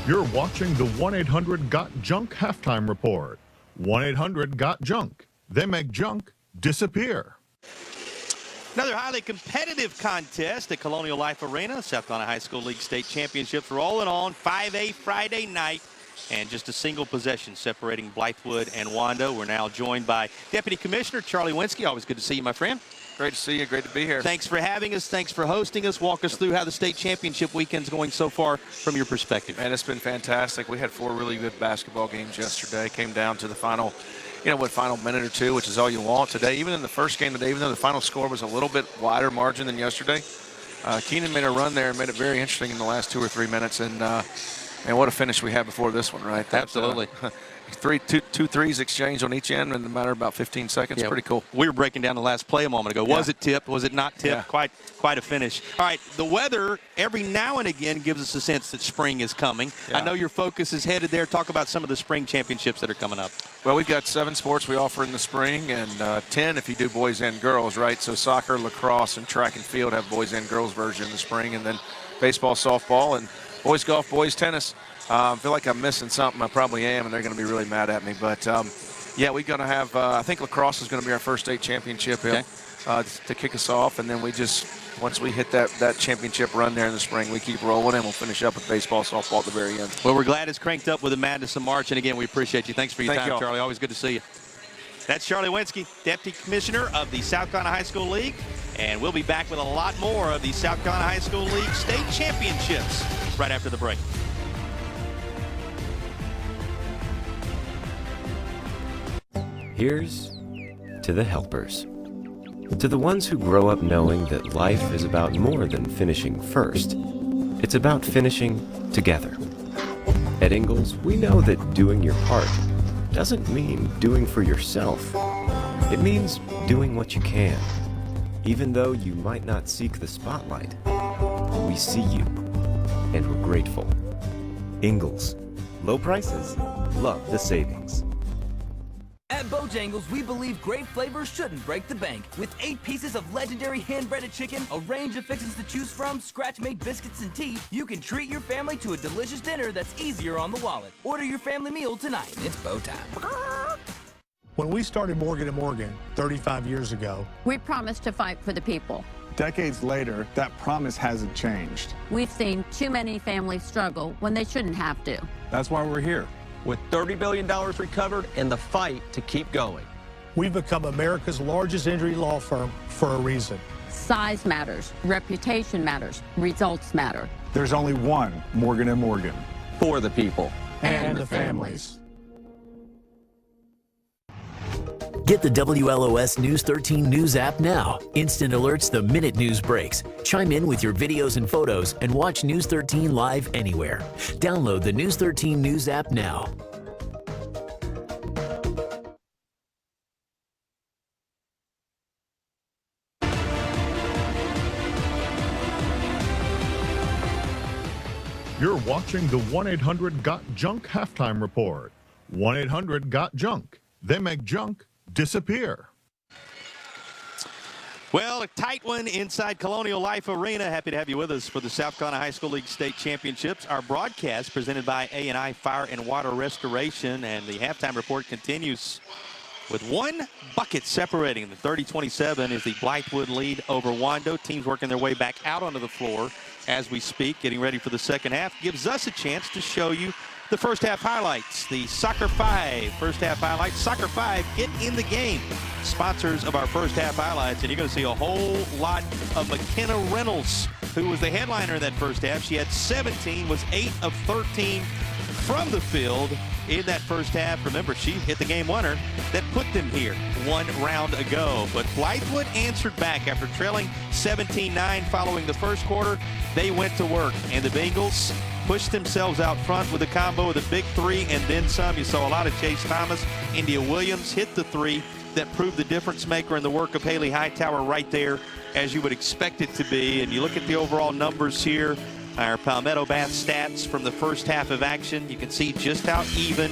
You're watching the 1-800-GOT-JUNK halftime report. 1-800-GOT-JUNK. They make junk disappear. Another highly competitive contest at Colonial Life Arena. South Carolina High School League State Championships rolling on 5A Friday night. And just a single possession separating Blythewood and Wando. We're now joined by Deputy Commissioner Charlie Winsky. Always good to see you, my friend. Great to see you. Great to be here. Thanks for having us. Thanks for hosting us. Walk us through how the state championship weekend's going so far from your perspective. Man, it's been fantastic. We had 4 really good basketball games yesterday. Came down to the final, final minute or two, which is all you want today. Even in the first game today, even though the final score was a little bit wider margin than yesterday, Keenan made a run there and made it very interesting in the last 2 or 3 minutes. And what a finish we had before this one, right? Absolutely. Two threes exchanged on each end in a matter of about 15 seconds. Yeah, pretty cool. We were breaking down the last play a moment ago. Was it tipped? Was it not tipped? Yeah. Quite a finish. All right, the weather every now and again gives us a sense that spring is coming. Yeah. I know your focus is headed there. Talk about some of the spring championships that are coming up. Well, we've got 7 sports we offer in the spring and 10 if you do boys and girls, right? So soccer, lacrosse, and track and field have boys and girls version in the spring, and then baseball, softball, and boys golf, boys tennis. I feel like I'm missing something. I probably am, and they're going to be really mad at me. But, yeah, we're going to have I think lacrosse is going to be our first state championship to kick us off. And then once we hit that championship run there in the spring, we keep rolling, and we'll finish up with baseball, softball at the very end. Well, we're glad it's cranked up with the madness of March. And, again, we appreciate you. Thanks for your time, Charlie. Always good to see you. That's Charlie Winsky, Deputy Commissioner of the South Carolina High School League. And we'll be back with a lot more of the South Carolina High School League state championships right after the break. Here's to the helpers. To the ones who grow up knowing that life is about more than finishing first, it's about finishing together. At Ingalls, we know that doing your part doesn't mean doing for yourself. It means doing what you can. Even though you might not seek the spotlight, we see you, and we're grateful. Ingalls. Low prices, love the savings. At Bojangles, we believe great flavors shouldn't break the bank. With 8 pieces of legendary hand-breaded chicken, a range of fixings to choose from, scratch-made biscuits and tea, you can treat your family to a delicious dinner that's easier on the wallet. Order your family meal tonight. It's Bo time. When we started Morgan & Morgan 35 years ago, we promised to fight for the people. Decades later, that promise hasn't changed. We've seen too many families struggle when they shouldn't have to. That's why we're here. With $30 billion recovered and the fight to keep going. We've become America's largest injury law firm for a reason. Size matters, reputation matters, results matter. There's only one Morgan & Morgan. For the people. And the families. Get the WLOS News 13 News app now. Instant alerts the minute news breaks. Chime in with your videos and photos and watch News 13 live anywhere. Download the News 13 News app now. You're watching the 1-800-GOT-JUNK halftime report. 1-800-GOT-JUNK. They make junk disappear. Well, a tight one inside Colonial Life Arena. Happy to have you with us for the South Carolina High School League State Championships. Our broadcast presented by A&I Fire and Water Restoration, and the halftime report continues with one bucket separating. The 30-27 is the Blythewood lead over Wando. Teams working their way back out onto the floor as we speak, getting ready for the second half. Gives us a chance to show you the first half highlights, the Soccer 5 first half highlights. Soccer 5, get in the game. Sponsors of our first half highlights, and you're going to see a whole lot of McKenna Reynolds, who was the headliner in that first half. She had 17, was 8 of 13 from the field in that first half. Remember, she hit the game winner that put them here one round ago. But Blythewood answered back after trailing 17-9 following the first quarter. They went to work, and the Bengals pushed themselves out front with a combo of the big three and then some. You saw a lot of Chase Thomas. India Williams hit the three that proved the difference maker in the work of Haley Hightower right there, as you would expect it to be. And you look at the overall numbers here, our Palmetto Bath stats from the first half of action. You can see just how even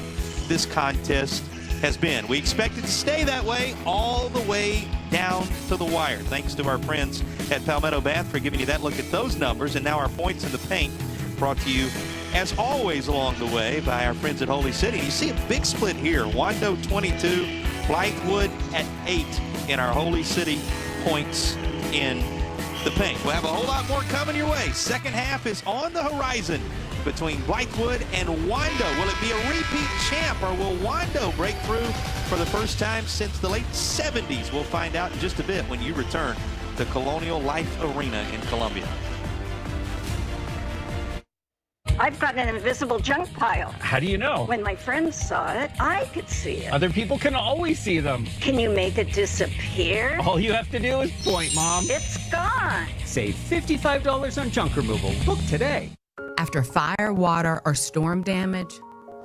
this contest has been. We expect it to stay that way all the way down to the wire. Thanks to our friends at Palmetto Bath for giving you that look at those numbers. And now our points in the paint, brought to you, as always, along the way by our friends at Holy City. You see a big split here. Wando 22, Blythewood at 8 in our Holy City points in the paint. We'll have a whole lot more coming your way. Second half is on the horizon between Blythewood and Wando. Will it be a repeat champ, or will Wando break through for the first time since the late 70s? We'll find out in just a bit when you return to Colonial Life Arena in Columbia. I've got an invisible junk pile. How do you know? When my friends saw it, I could see it. Other people can always see them. Can you make it disappear? All you have to do is point, Mom. It's gone. Save $55 on junk removal. Book today. After fire, water, or storm damage,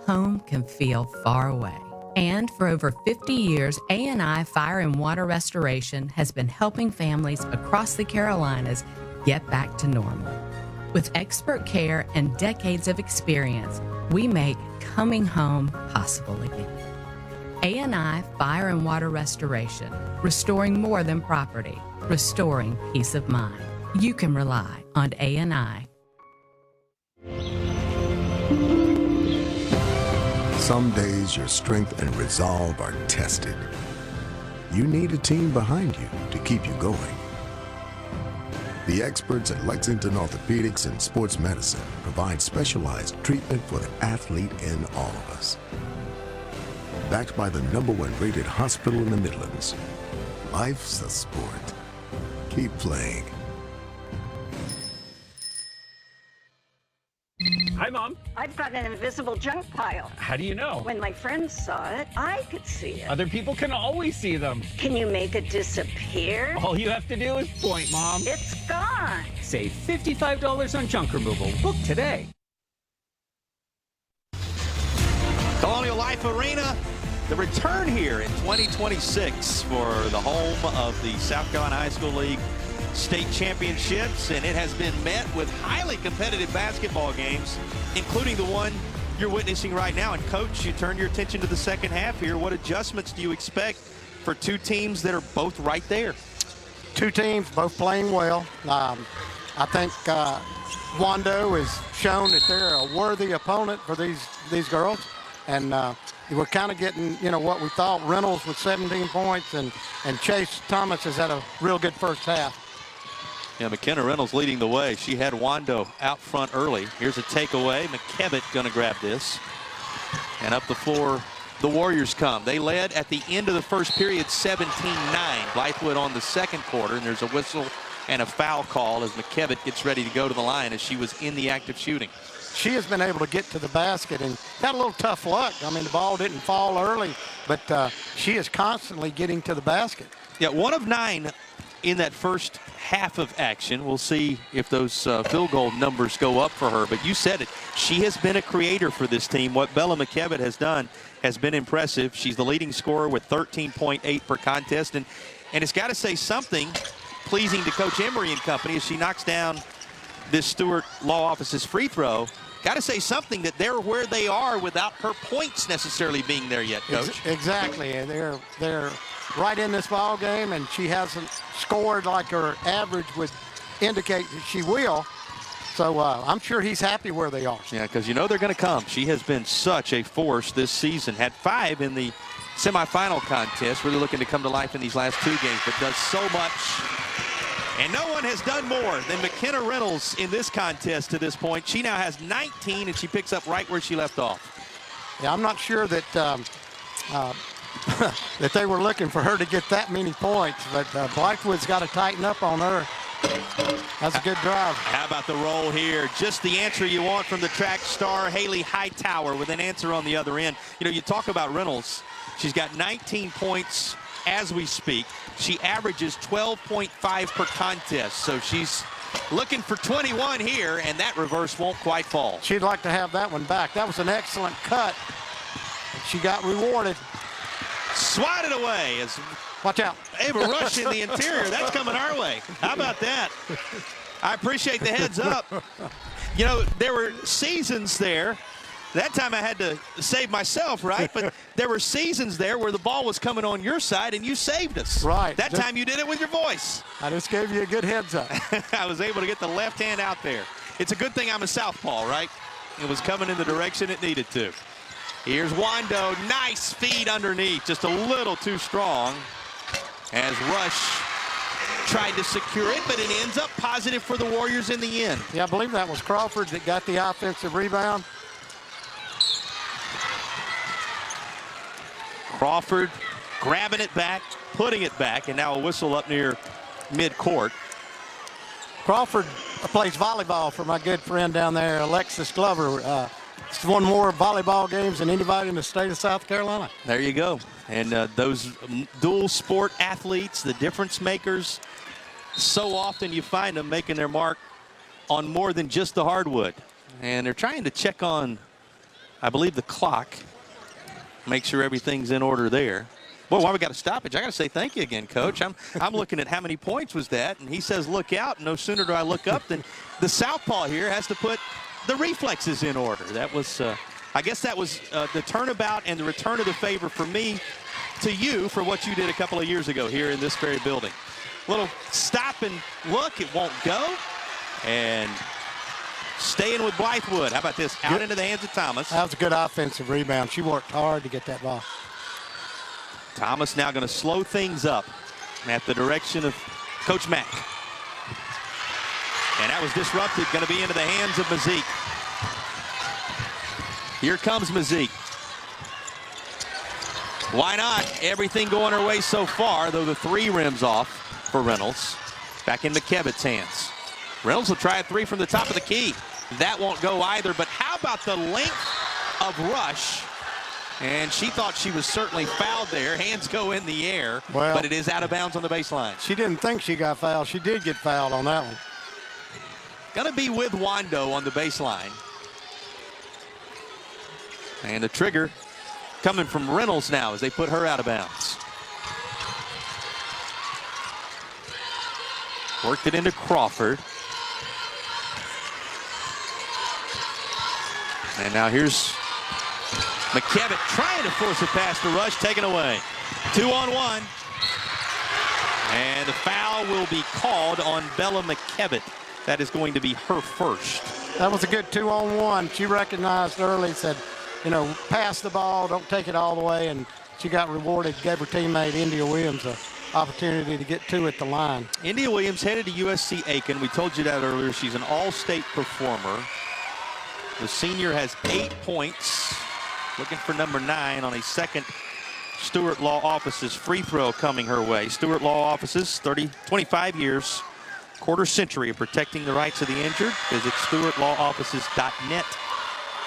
home can feel far away. And for over 50 years, A&I Fire and Water Restoration has been helping families across the Carolinas get back to normal. With expert care and decades of experience, we make coming home possible again. A&I Fire and Water Restoration, restoring more than property, restoring peace of mind. You can rely on A&I. Some days your strength and resolve are tested. You need a team behind you to keep you going. The experts at Lexington Orthopedics and Sports Medicine provide specialized treatment for the athlete in all of us. Backed by the #1 rated hospital in the Midlands, life's a sport. Keep playing. I Hi, Mom. I've got an invisible junk pile. How do you know? When my friends saw it, I could see it. Other people can always see them. Can you make it disappear? All you have to do is point, Mom. It's gone. Save $55 on junk removal. Book today. Colonial Life Arena, the return here in 2026 for the home of the South Carolina High School League state championships, and it has been met with highly competitive basketball games, including the one you're witnessing right now. And Coach, you turn your attention to the second half here. What adjustments do you expect for two teams that are both right there? Two teams both playing well. I think Wando has shown that they're a worthy opponent for these girls. And we're kind of getting, what we thought. Reynolds with 17 points, and Chase Thomas has had a real good first half. Yeah, McKenna Reynolds leading the way. She had Wando out front early. Here's a takeaway. McKevitt going to grab this. And up the floor, the Warriors come. They led at the end of the first period 17-9. Blythewood on the second quarter, and there's a whistle and a foul call as McKevitt gets ready to go to the line as she was in the act of shooting. She has been able to get to the basket and had a little tough luck. I mean, the ball didn't fall early, but she is constantly getting to the basket. Yeah, 1 of 9 in that first half of action. We'll see if those field goal numbers go up for her. But you said it. She has been a creator for this team. What Bella McKevitt has done has been impressive. She's the leading scorer with 13.8 per contest. And it's got to say something pleasing to Coach Emery and company as she knocks down this Stewart Law Office's free throw. Got to say something that they're where they are without her points necessarily being there yet, Coach. Exactly. They're right in this ball game, and she hasn't scored like her average would indicate that she will. So I'm sure he's happy where they are. Yeah, because they're going to come. She has been such a force this season. Had 5 in the semifinal contest. Really looking to come to life in these last 2 games, but does so much. And no one has done more than McKenna Reynolds in this contest to this point. She now has 19, and she picks up right where she left off. Yeah, I'm not sure that that they were looking for her to get that many points, but Blythewood's got to tighten up on her. That's a good drive. How about the roll here? Just the answer you want from the track star, Haley Hightower, with an answer on the other end. You talk about Reynolds. She's got 19 points as we speak. She averages 12.5 per contest, so she's looking for 21 here, and that reverse won't quite fall. She'd like to have that one back. That was an excellent cut. She got rewarded. Swatted away as watch out. Ava Rush in the interior. That's coming our way. How about that? I appreciate the heads up. There were seasons there. That time I had to save myself, right? But there were seasons there where the ball was coming on your side and you saved us. Right. That time you did it with your voice. I just gave you a good heads up. I was able to get the left hand out there. It's a good thing I'm a southpaw, right? It was coming in the direction it needed to. Here's Wando. Nice feed underneath. Just a little too strong as Rush tried to secure it, but it ends up positive for the Warriors in the end. Yeah, I believe that was Crawford that got the offensive rebound. Crawford grabbing it back, putting it back, and now a whistle up near midcourt. Crawford plays volleyball for my good friend down there, Alexis Glover. It's won more volleyball games than anybody in the state of South Carolina. There you go. And those dual sport athletes, the difference makers, so often you find them making their mark on more than just the hardwood. And they're trying to check on, I believe, the clock. Make sure everything's in order there. Boy, why we got a stoppage? I got to say thank you again, Coach. I'm looking at how many points was that, and he says look out. And no sooner do I look up than the southpaw here has to put the reflexes in order. That was, I guess that was the turnabout and the return of the favor for me to you for what you did a couple of years ago here in this very building. Little stop and look, it won't go. And staying with Blythewood. How about this? Out into the hands of Thomas. That was a good offensive rebound. She worked hard to get that ball. Thomas now going to slow things up at the direction of Coach Mack. And that was disrupted. Going to be into the hands of Mazik. Here comes Mazik. Why not? Everything going her way so far, though the 3 rims off for Reynolds. Back in McKevitt's hands. Reynolds will try a 3 from the top of the key. That won't go either, but how about the length of rush? And she thought she was certainly fouled there. Hands go in the air, Well, but it is out of bounds on the baseline. She didn't think she got fouled. She did get fouled on that one. Gonna be with Wando on the baseline. And the trigger coming from Reynolds now as they put her out of bounds. Worked it into Crawford. And now here's McKevitt trying to force a pass to Rush, taken away. 2-on-1. And the foul will be called on Bella McKevitt. That is going to be her first. That was a good 2-on-1. She recognized early, said, you know, pass the ball, don't take it all the way, and she got rewarded, gave her teammate India Williams an opportunity to get two at the line. India Williams headed to USC Aiken. We told you that earlier. She's an all-state performer. The senior has 8 points. Looking for number 9 on a second Stewart Law Offices free throw coming her way. Stewart Law Offices, 25 years, quarter century of protecting the rights of the injured. Visit stewartlawoffices.net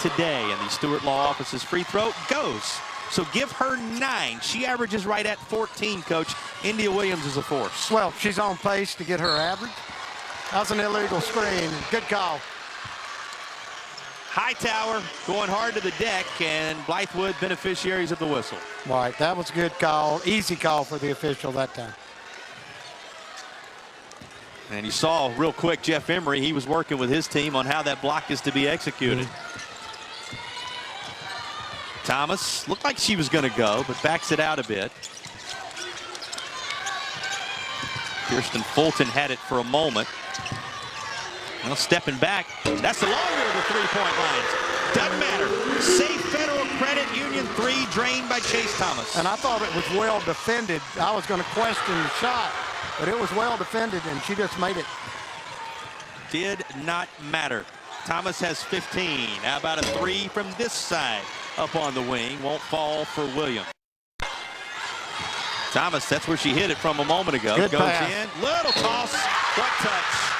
today. And the Stewart Law Offices free throw goes. So give her 9. She averages right at 14, Coach. India Williams is a force. Well, she's on pace to get her average. That was an illegal screen. Good call. Hightower going hard to the deck, and Blythewood beneficiaries of the whistle. Right, that was a good call. Easy call for the official that time. And you saw real quick Jeff Emery, he was working with his team on how that block is to be executed. Thomas looked like she was going to go, but backs it out a bit. Kirsten Fulton had it for a moment. Well, stepping back, that's the longer of the three-point lines. Doesn't matter. Safe Federal Credit Union 3 drained by Chase Thomas. And I thought it was well defended. I was going to question the shot, but it was well defended, and she just made it. Did not matter. Thomas has 15. How about a 3 from this side? Up on the wing, won't fall for Williams. Thomas, that's where she hit it from a moment ago. Good Goes pass. in, little toss, what touch.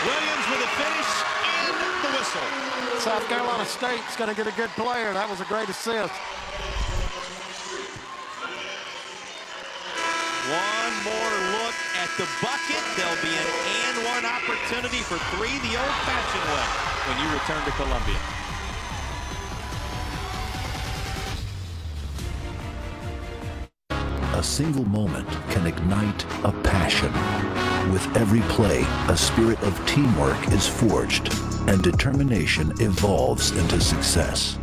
Williams with a finish and the whistle. South Carolina State's going to get a good player. That was a great assist. One more look at the bucket. There'll be an and one opportunity for 3 the old-fashioned way when you return to Columbia. A single moment can ignite a passion. With every play, a spirit of teamwork is forged, and determination evolves into success.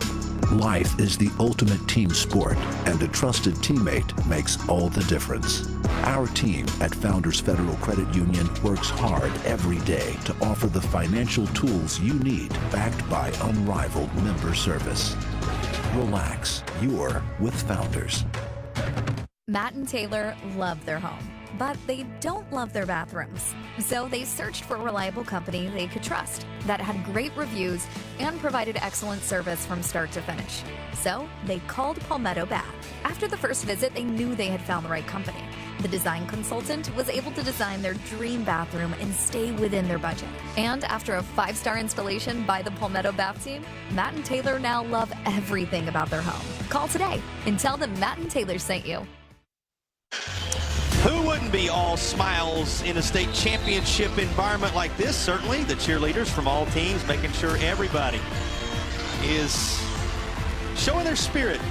Life is the ultimate team sport, and a trusted teammate makes all the difference. Our team at Founders Federal Credit Union works hard every day to offer the financial tools you need, backed by unrivaled member service. Relax, you're with Founders. Matt and Taylor love their home, but they don't love their bathrooms. So they searched for a reliable company they could trust that had great reviews and provided excellent service from start to finish. So they called Palmetto Bath. After the first visit, they knew they had found the right company. The design consultant was able to design their dream bathroom and stay within their budget. And after a 5-star installation by the Palmetto Bath team, Matt and Taylor now love everything about their home. Call today and tell them Matt and Taylor sent you. Who wouldn't be all smiles in a state championship environment like this? Certainly the cheerleaders from all teams, making sure everybody is showing their spirit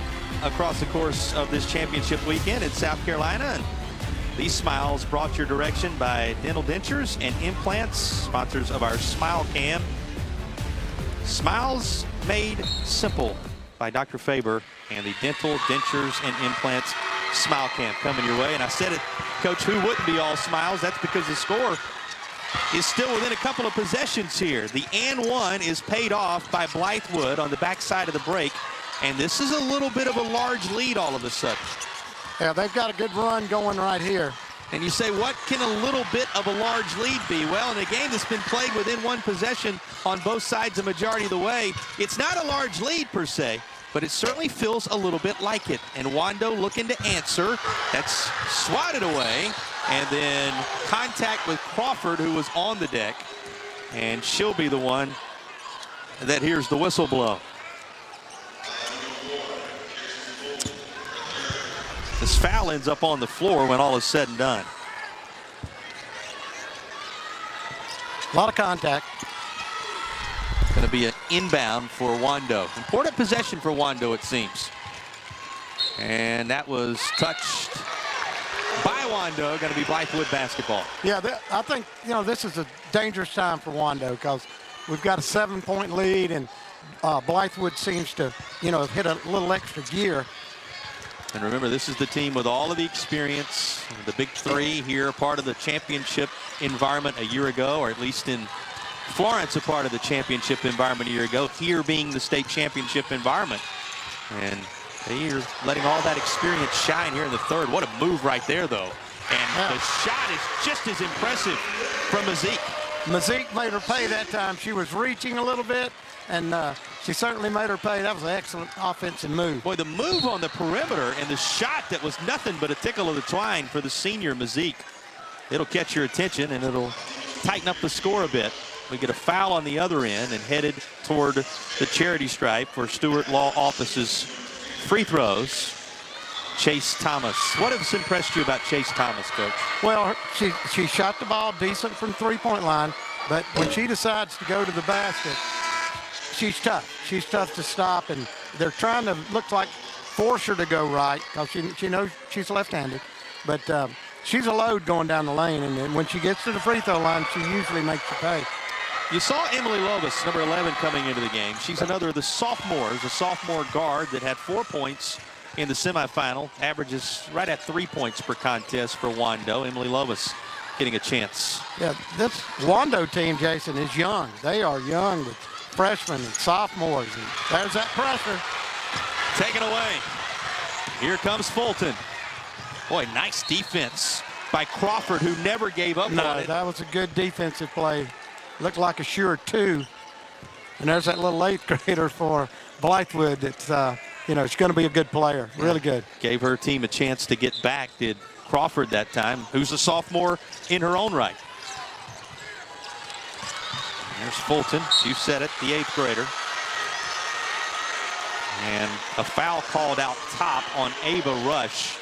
across the course of this championship weekend in South Carolina. And these smiles brought your direction by Dental Dentures and Implants, sponsors of our Smile Cam. Smiles made simple by Dr. Faber and the Dental Dentures and Implants Smile Cam coming your way. And I said it, Coach, who wouldn't be all smiles? That's because the score is still within a couple of possessions here. The and one is paid off by Blythewood on the backside of the break. And this is a little bit of a large lead all of a sudden. Yeah, they've got a good run going right here. And you say, what can a little bit of a large lead be? Well, in a game that's been played within one possession on both sides the majority of the way, it's not a large lead per se, but it certainly feels a little bit like it. And Wando looking to answer. That's swatted away. And then contact with Crawford, who was on the deck. And she'll be the one that hears the whistle blow. This foul ends up on the floor when all is said and done. A lot of contact. Going to be an inbound for Wando. Important possession for Wando, it seems. And that was touched by Wando. Going to be Blythewood basketball. Yeah, I think, this is a dangerous time for Wando because we've got a 7-point lead, and Blythewood seems to, hit a little extra gear. And remember, this is the team with all of the experience. The big three here, part of the championship environment a year ago, or at least in Florence, a part of the championship environment a year ago, here being the state championship environment. And they are letting all that experience shine here in the third. What a move right there, though. And the shot is just as impressive from Mazik. Mazik made her pay that time. She was reaching a little bit, and she certainly made her pay. That was an excellent offensive move. Boy, the move on the perimeter and the shot that was nothing but a tickle of the twine for the senior Mazik. It'll catch your attention, and it'll tighten up the score a bit. We get a foul on the other end and headed toward the charity stripe for Stewart Law Office's free throws. Chase Thomas. What has impressed you about Chase Thomas, Coach? Well, she shot the ball decent from three-point line, but when she decides to go to the basket, she's tough. She's tough to stop, and they're trying to, look like, force her to go right because she knows she's left-handed. But she's a load going down the lane, and when she gets to the free throw line, she usually makes you pay. You saw Emily Lovis, number 11, coming into the game. She's another of the sophomores, a sophomore guard that had 4 points in the semifinal. Averages right at 3 points per contest for Wando. Emily Lovis getting a chance. Yeah, this Wando team, Jason, is young. They are young with freshmen and sophomores. And there's that pressure. Taken away. Here comes Fulton. Boy, nice defense by Crawford, who never gave up on it. That was a good defensive play. Looked like a sure 2. And there's that little 8th grader for Blythewood that's, she's going to be a good player. Really good. Gave her team a chance to get back, did Crawford that time, who's a sophomore in her own right. There's Fulton. You said it, the 8th grader. And a foul called out top on Ava Rush.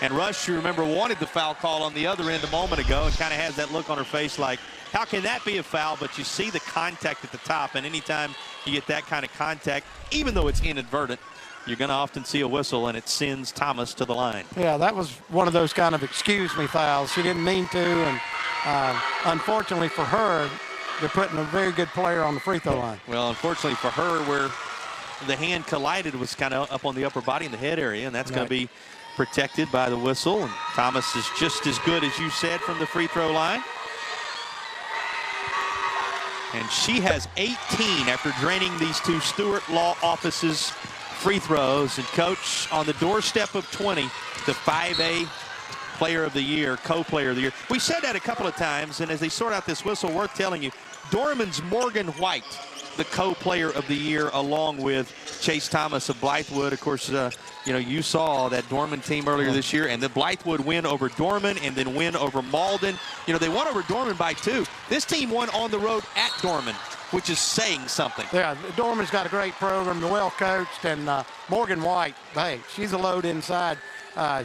And Rush, you remember, wanted the foul call on the other end a moment ago and kind of has that look on her face like, how can that be a foul? But you see the contact at the top, and anytime you get that kind of contact, even though it's inadvertent, you're going to often see a whistle, and it sends Thomas to the line. Yeah, that was one of those kind of excuse me fouls. She didn't mean to, and unfortunately for her, they're putting a very good player on the free throw line. Well, unfortunately for her, where the hand collided was kind of up on the upper body in the head area, and that's going to be protected by the whistle. And Thomas is just as good as you said from the free throw line. And she has 18 after draining these two Stewart Law Offices free throws. And Coach, on the doorstep of 20, the 5A Player of the Year, Co-Player of the Year. We said that a couple of times, and as they sort out this whistle, worth telling you, Dorman's Morgan White, the Co-Player of the Year, along with Chase Thomas of Blythewood. Of course, you saw that Dorman team earlier this year, and the Blythewood win over Dorman and then win over Malden. They won over Dorman by 2. This team won on the road at Dorman, which is saying something. Yeah, Dorman's got a great program, well coached, and Morgan White, hey, she's a load inside.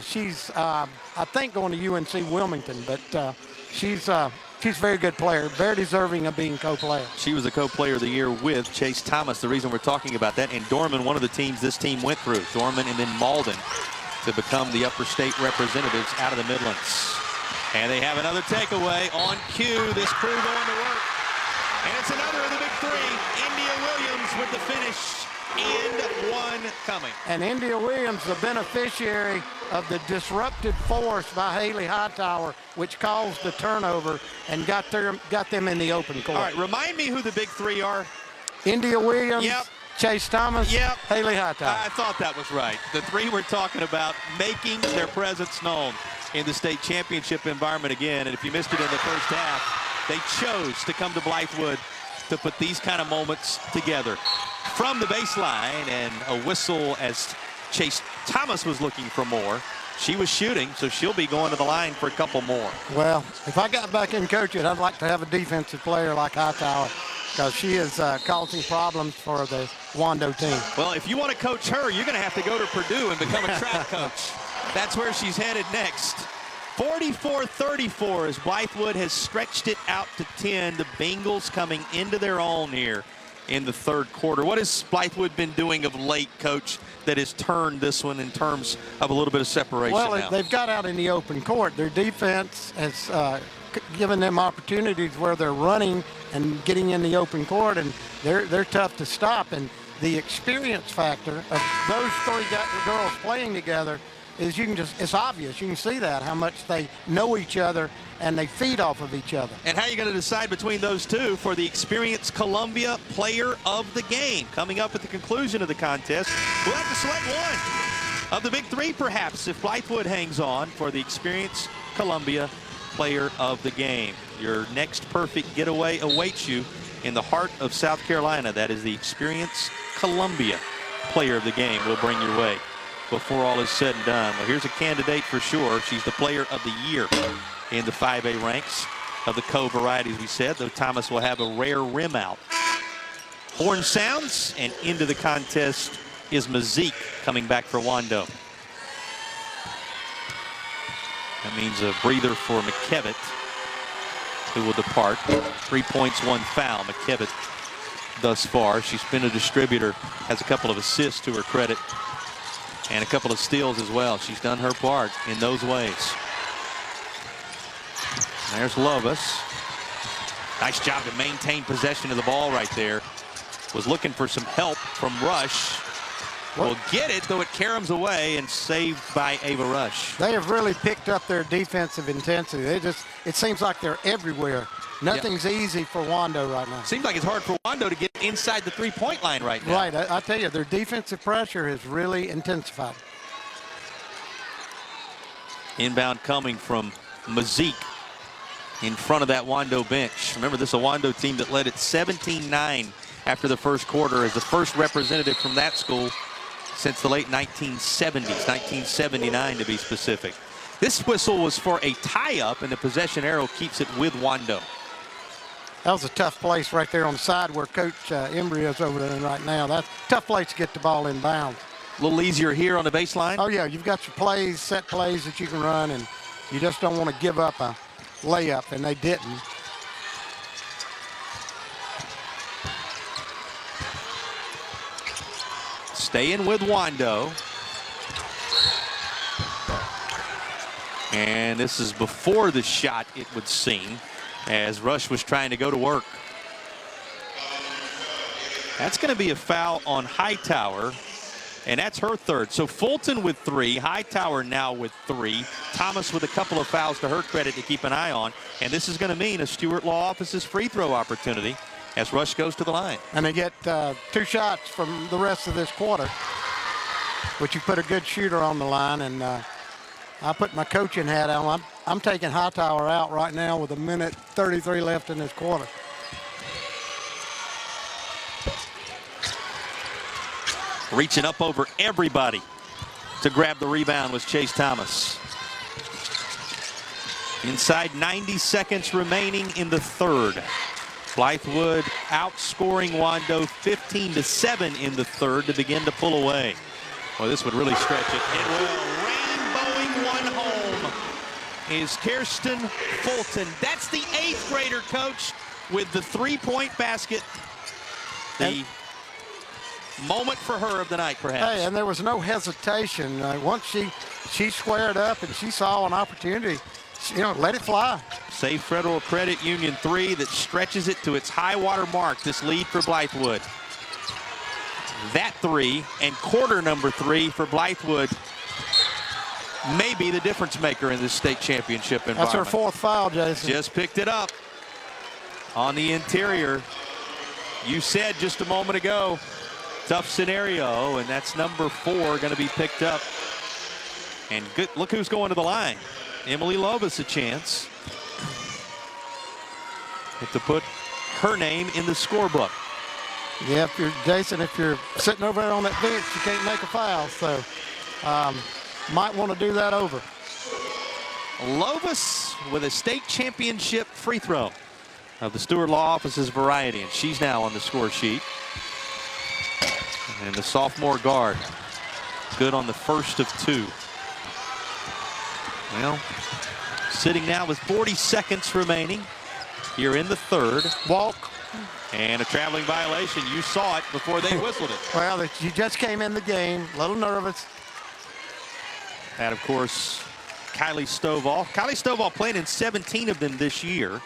She's, I think, going to UNC Wilmington, but she's a very good player, very deserving of being co-player. She was the co-player of the year with Chase Thomas, the reason we're talking about that. And Dorman, one of the teams this team went through, Dorman and then Malden, to become the upper state representatives out of the Midlands. And they have another takeaway on cue, this crew going to work. And it's another of the big 3, India Williams with the finish. And 1 coming. And India Williams, the beneficiary of the disruptive force by Haley Hightower, which caused the turnover and got them in the open court. All right, remind me who the big 3 are. India Williams, Chase Thomas, Haley Hightower. I thought that was right. The 3 we're talking about making their presence known in the state championship environment again. And if you missed it in the first half, they chose to come to Blythewood to put these kind of moments together. From the baseline, and a whistle as Chase Thomas was looking for more. She was shooting, so she'll be going to the line for a couple more. Well, if I got back in coaching, I'd like to have a defensive player like Hightower. because she is causing problems for the Wando team. Well, if you want to coach her, you're going to have to go to Purdue and become a track coach. That's where she's headed next. 44-34 as Blythewood has stretched it out to 10. The Bengals coming into their own here in the third quarter. What has Blythewood been doing of late, Coach, that has turned this one in terms of a little bit of separation Well, now? they've got out in the open court. Their defense has given them opportunities where they're running and getting in the open court, and they're tough to stop. And the experience factor of those three girls playing together is it's obvious. You can see that, how much they know each other and they feed off of each other. And how are you going to decide between those two for the Experience Columbia Player of the Game? Coming up at the conclusion of the contest, we'll have to select one of the big three, perhaps, if Blythewood hangs on for the Experience Columbia Player of the Game. Your next perfect getaway awaits you in the heart of South Carolina. That is the Experience Columbia Player of the Game we'll bring your way before all is said and done. Well, here's a candidate for sure. She's the Player of the Year in the 5A ranks of the co-varieties, we said, though Thomas will have a rare rim out. Horn sounds, and into the contest is Mazik coming back for Wando. That means a breather for McKevitt, who will depart. 3 points, 1 foul. McKevitt thus far. She's been a distributor, has a couple of assists to her credit, and a couple of steals as well. She's done her part in those ways. There's Lovas. Nice job to maintain possession of the ball right there. Was looking for some help from Rush. Will get it, though it caroms away and saved by Ava Rush. They have really picked up their defensive intensity. It seems like they're everywhere. Nothing's easy for Wando right now. Seems like it's hard for Wando to get inside the three-point line right now. Right, I tell you, their defensive pressure has really intensified. Inbound coming from Mazik in front of that Wando bench. Remember, this is a Wando team that led at 17-9 after the first quarter, as the first representative from that school since the late 1970s, 1979 to be specific. This whistle was for a tie-up, and the possession arrow keeps it with Wando. That was a tough place right there on the side where Coach Embry is over there right now. That's a tough place to get the ball in bounds. A little easier here on the baseline? Oh, yeah. You've got your plays, set plays that you can run, and you just don't want to give up a layup, and they didn't. Staying with Wando. And this is before the shot, it would seem, as Rush was trying to go to work. That's going to be a foul on Hightower, and that's her third. So Fulton with 3, Hightower now with 3, Thomas with a couple of fouls to her credit to keep an eye on, and this is going to mean a Stewart Law Office's free throw opportunity as Rush goes to the line. And they get 2 shots from the rest of this quarter, which you put a good shooter on the line, and I put my coaching hat on. I'm taking Hightower out right now with 1:33 left in this quarter. Reaching up over everybody to grab the rebound was Chase Thomas. Inside 90 seconds remaining in the third. Blythewood outscoring Wando 15-7 in the third to begin to pull away. Well, this would really stretch it. It will. Rainbowing one home is Kirsten Fulton. That's the 8th grader, Coach, with the 3-point basket. The moment for her of the night, perhaps. Hey, and there was no hesitation. Once she squared up and she saw an opportunity, let it fly. Save Federal Credit Union 3 that stretches it to its high water mark. This lead for Blythewood. That 3 and quarter number 3 for Blythewood may be the difference maker in this state championship environment. That's her 4th foul, Jason. Just picked it up on the interior. You said just a moment ago, tough scenario, and that's number 4 going to be picked up. And good, look who's going to the line. Emily Lovas a chance to put her name in the scorebook. Yeah, if you're sitting over there on that bench, you can't make a foul, so might want to do that over. Lovas with a state championship free throw. of the Stewart Law Office's Variety, and she's now on the score sheet. And the sophomore guard, good on the first of 2. Well, sitting now with 40 seconds remaining here in the third. Walk. And a traveling violation. You saw it before they whistled it. Well, you just came in the game, a little nervous. And, of course, Kylie Stovall. Kylie Stovall played in 17 of them this year.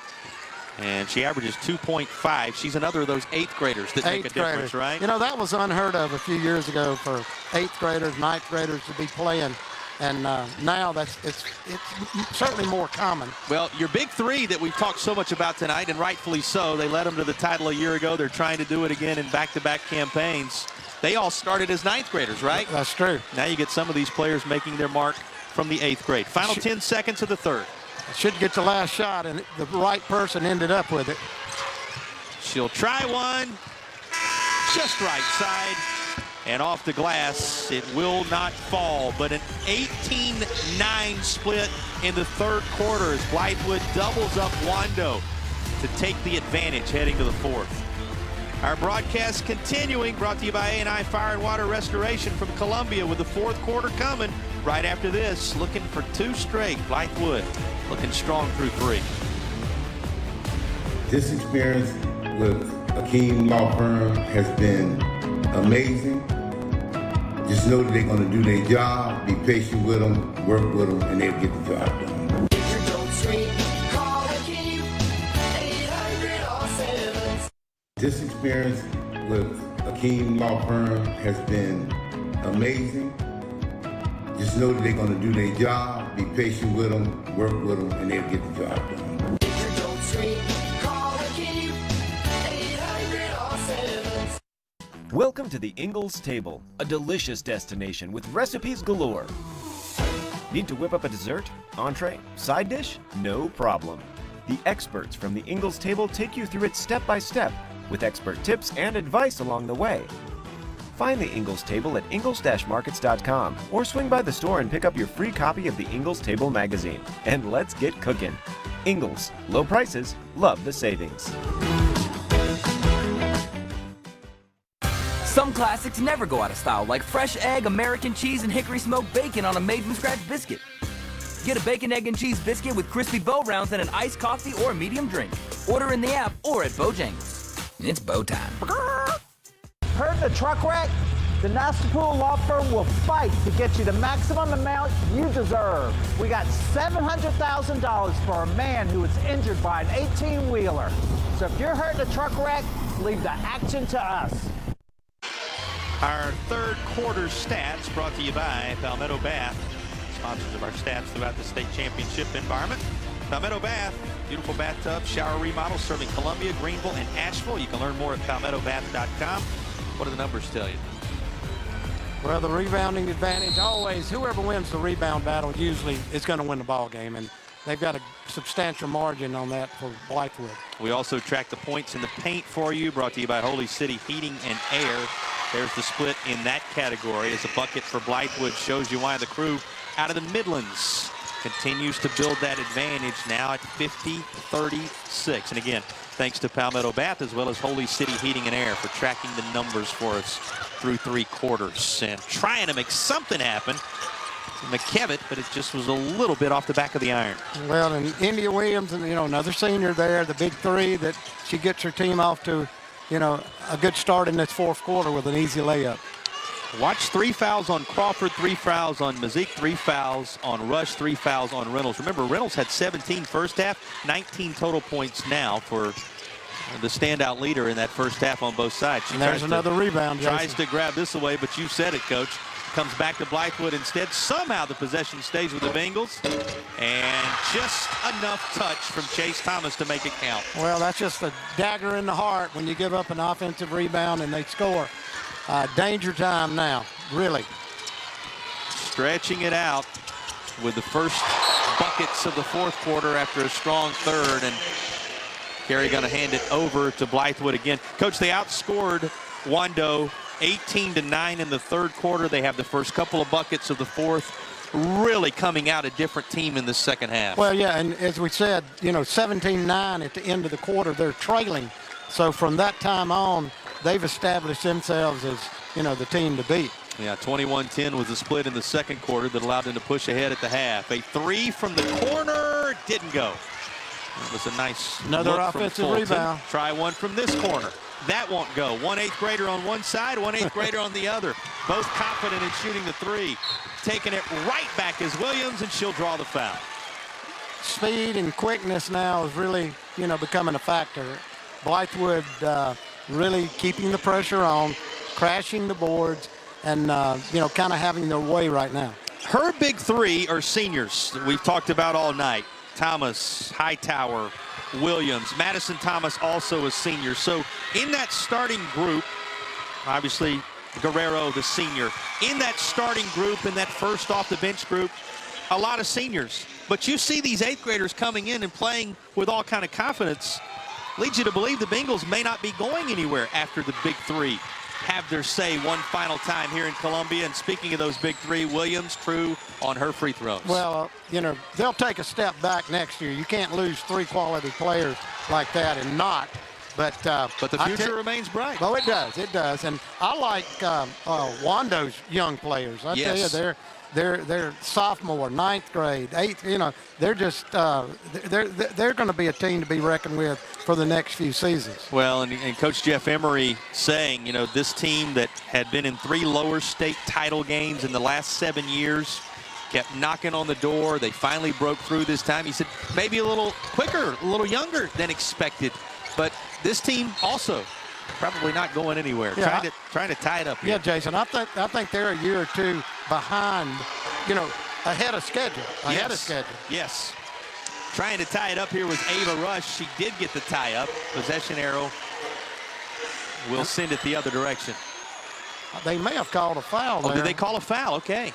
And she averages 2.5. She's another of those 8th graders that make a difference, right? You know, that was unheard of a few years ago for 8th graders, 9th graders to be playing. And now it's certainly more common. Well, your big 3 that we've talked so much about tonight, and rightfully so, they led them to the title a year ago. They're trying to do it again in back-to-back campaigns. They all started as 9th graders, right? That's true. Now you get some of these players making their mark from the 8th grade. Final 10 seconds of the third. Should get the last shot, and the right person ended up with it. She'll try one. Just right side. And off the glass, it will not fall, but an 18-9 split in the third quarter as Blythewood doubles up Wando to take the advantage heading to the fourth. Our broadcast continuing, brought to you by A&I Fire and Water Restoration from Columbia, with the fourth quarter coming right after this. Looking for 2 straight. Blythewood looking strong through 3. This experience with Akeem Law Firm has been amazing. Just know that they're going to do their job, be patient with them, work with them, and they'll get the job done. This experience with Akeem Law Firm has been amazing. Just know that they're going to do their job, be patient with them, work with them, and they'll get the job done. Welcome to the Ingalls Table, a delicious destination with recipes galore. Need to whip up a dessert, entree, side dish? No problem. The experts from the Ingalls Table take you through it step by step, with expert tips and advice along the way. Find the Ingalls Table at ingalls-markets.com or swing by the store and pick up your free copy of the Ingalls Table magazine. And let's get cooking. Ingalls, low prices, love the savings. Some classics never go out of style, like fresh egg, American cheese, and hickory smoked bacon on a made-from-scratch biscuit. Get a bacon, egg, and cheese biscuit with crispy bow rounds and an iced coffee or a medium drink. Order in the app or at Bojangles. It's bow time. Heard the truck wreck? The Nastapool Law Firm will fight to get you the maximum amount you deserve. We got $700,000 for a man who was injured by an 18-wheeler. So if you're hurt in a truck wreck, leave the action to us. Our third quarter stats brought to you by Palmetto Bath, sponsors of our stats throughout the state championship environment. Palmetto Bath, beautiful bathtub, shower remodel serving Columbia, Greenville, and Asheville. You can learn more at palmettobath.com. What do the numbers tell you? Well, the rebounding advantage, always, whoever wins the rebound battle usually is going to win the ball game, and they've got a substantial margin on that for Blythewood. We also track the points in the paint for you, brought to you by Holy City Heating and Air. There's the split in that category as a bucket for Blythewood shows you why the crew out of the Midlands continues to build that advantage now at 50-36. And again, thanks to Palmetto Bath as well as Holy City Heating and Air for tracking the numbers for us through 3 quarters and trying to make something happen. McKevitt, but it just was a little bit off the back of the iron. Well, and India Williams, and another senior there, the big 3 that she gets her team off to, a good start in this fourth quarter with an easy layup. Watch 3 fouls on Crawford, 3 fouls on Mazik, 3 fouls on Rush, 3 fouls on Reynolds. Remember, Reynolds had 17 first half, 19 total points now for the standout leader in that first half on both sides. And there's another rebound, Jason. Tries to grab this away, but you said it, Coach. Comes back to Blythewood instead. Somehow the possession stays with the Bengals. And just enough touch from Chase Thomas to make it count. Well, that's just a dagger in the heart when you give up an offensive rebound and they score. Danger time now, really. Stretching it out with the first buckets of the fourth quarter after a strong third. And Carey going to hand it over to Blythewood again. Coach, they outscored Wando 18-9 in the third quarter. They have the first couple of buckets of the fourth really coming out a different team in the second half. Well, yeah, and as we said, 17-9 at the end of the quarter, they're trailing. So from that time on, they've established themselves as, the team to beat. Yeah, 21-10 was the split in the second quarter that allowed them to push ahead at the half. A three from the corner didn't go. It was a nice another look offensive from rebound. Try one from this corner. That won't go. 1 8th grader on one side, 1 8th grader on the other. Both confident in shooting the three. Taking it right back is Williams, and she'll draw the foul. Speed and quickness now is really, becoming a factor. Blythewood really keeping the pressure on, crashing the boards, and, kind of having their way right now. Her big three are seniors that we've talked about all night. Thomas, Hightower, Williams. Madison Thomas also a senior. So in that starting group, obviously Guerrero, the senior. In that starting group, in that first off the bench group, a lot of seniors. But you see these 8th graders coming in and playing with all kind of confidence. Leads you to believe the Bengals may not be going anywhere after the big three have their say one final time here in Columbia. And speaking of those big three, Williams, true on her free throws. Well, they'll take a step back next year. You can't lose 3 quality players like that and not. But the future remains bright. Oh, it does. It does. And I like Wando's young players. I tell you, they're sophomore, 9th grade, 8th. They're just they're going to be a team to be reckoned with for the next few seasons. Well, and Coach Jeff Emery saying, this team that had been in 3 lower state title games in the last 7 years, kept knocking on the door. They finally broke through this time. He said maybe a little quicker, a little younger than expected, but this team also probably not going anywhere. Yeah, trying to tie it up here. Yeah, Jason, I think they're a year or two behind, ahead of schedule. Ahead of schedule. Yes. Trying to tie it up here was Ava Rush. She did get the tie up. Possession arrow will send it the other direction. They may have called a foul there. Did they call a foul? Okay.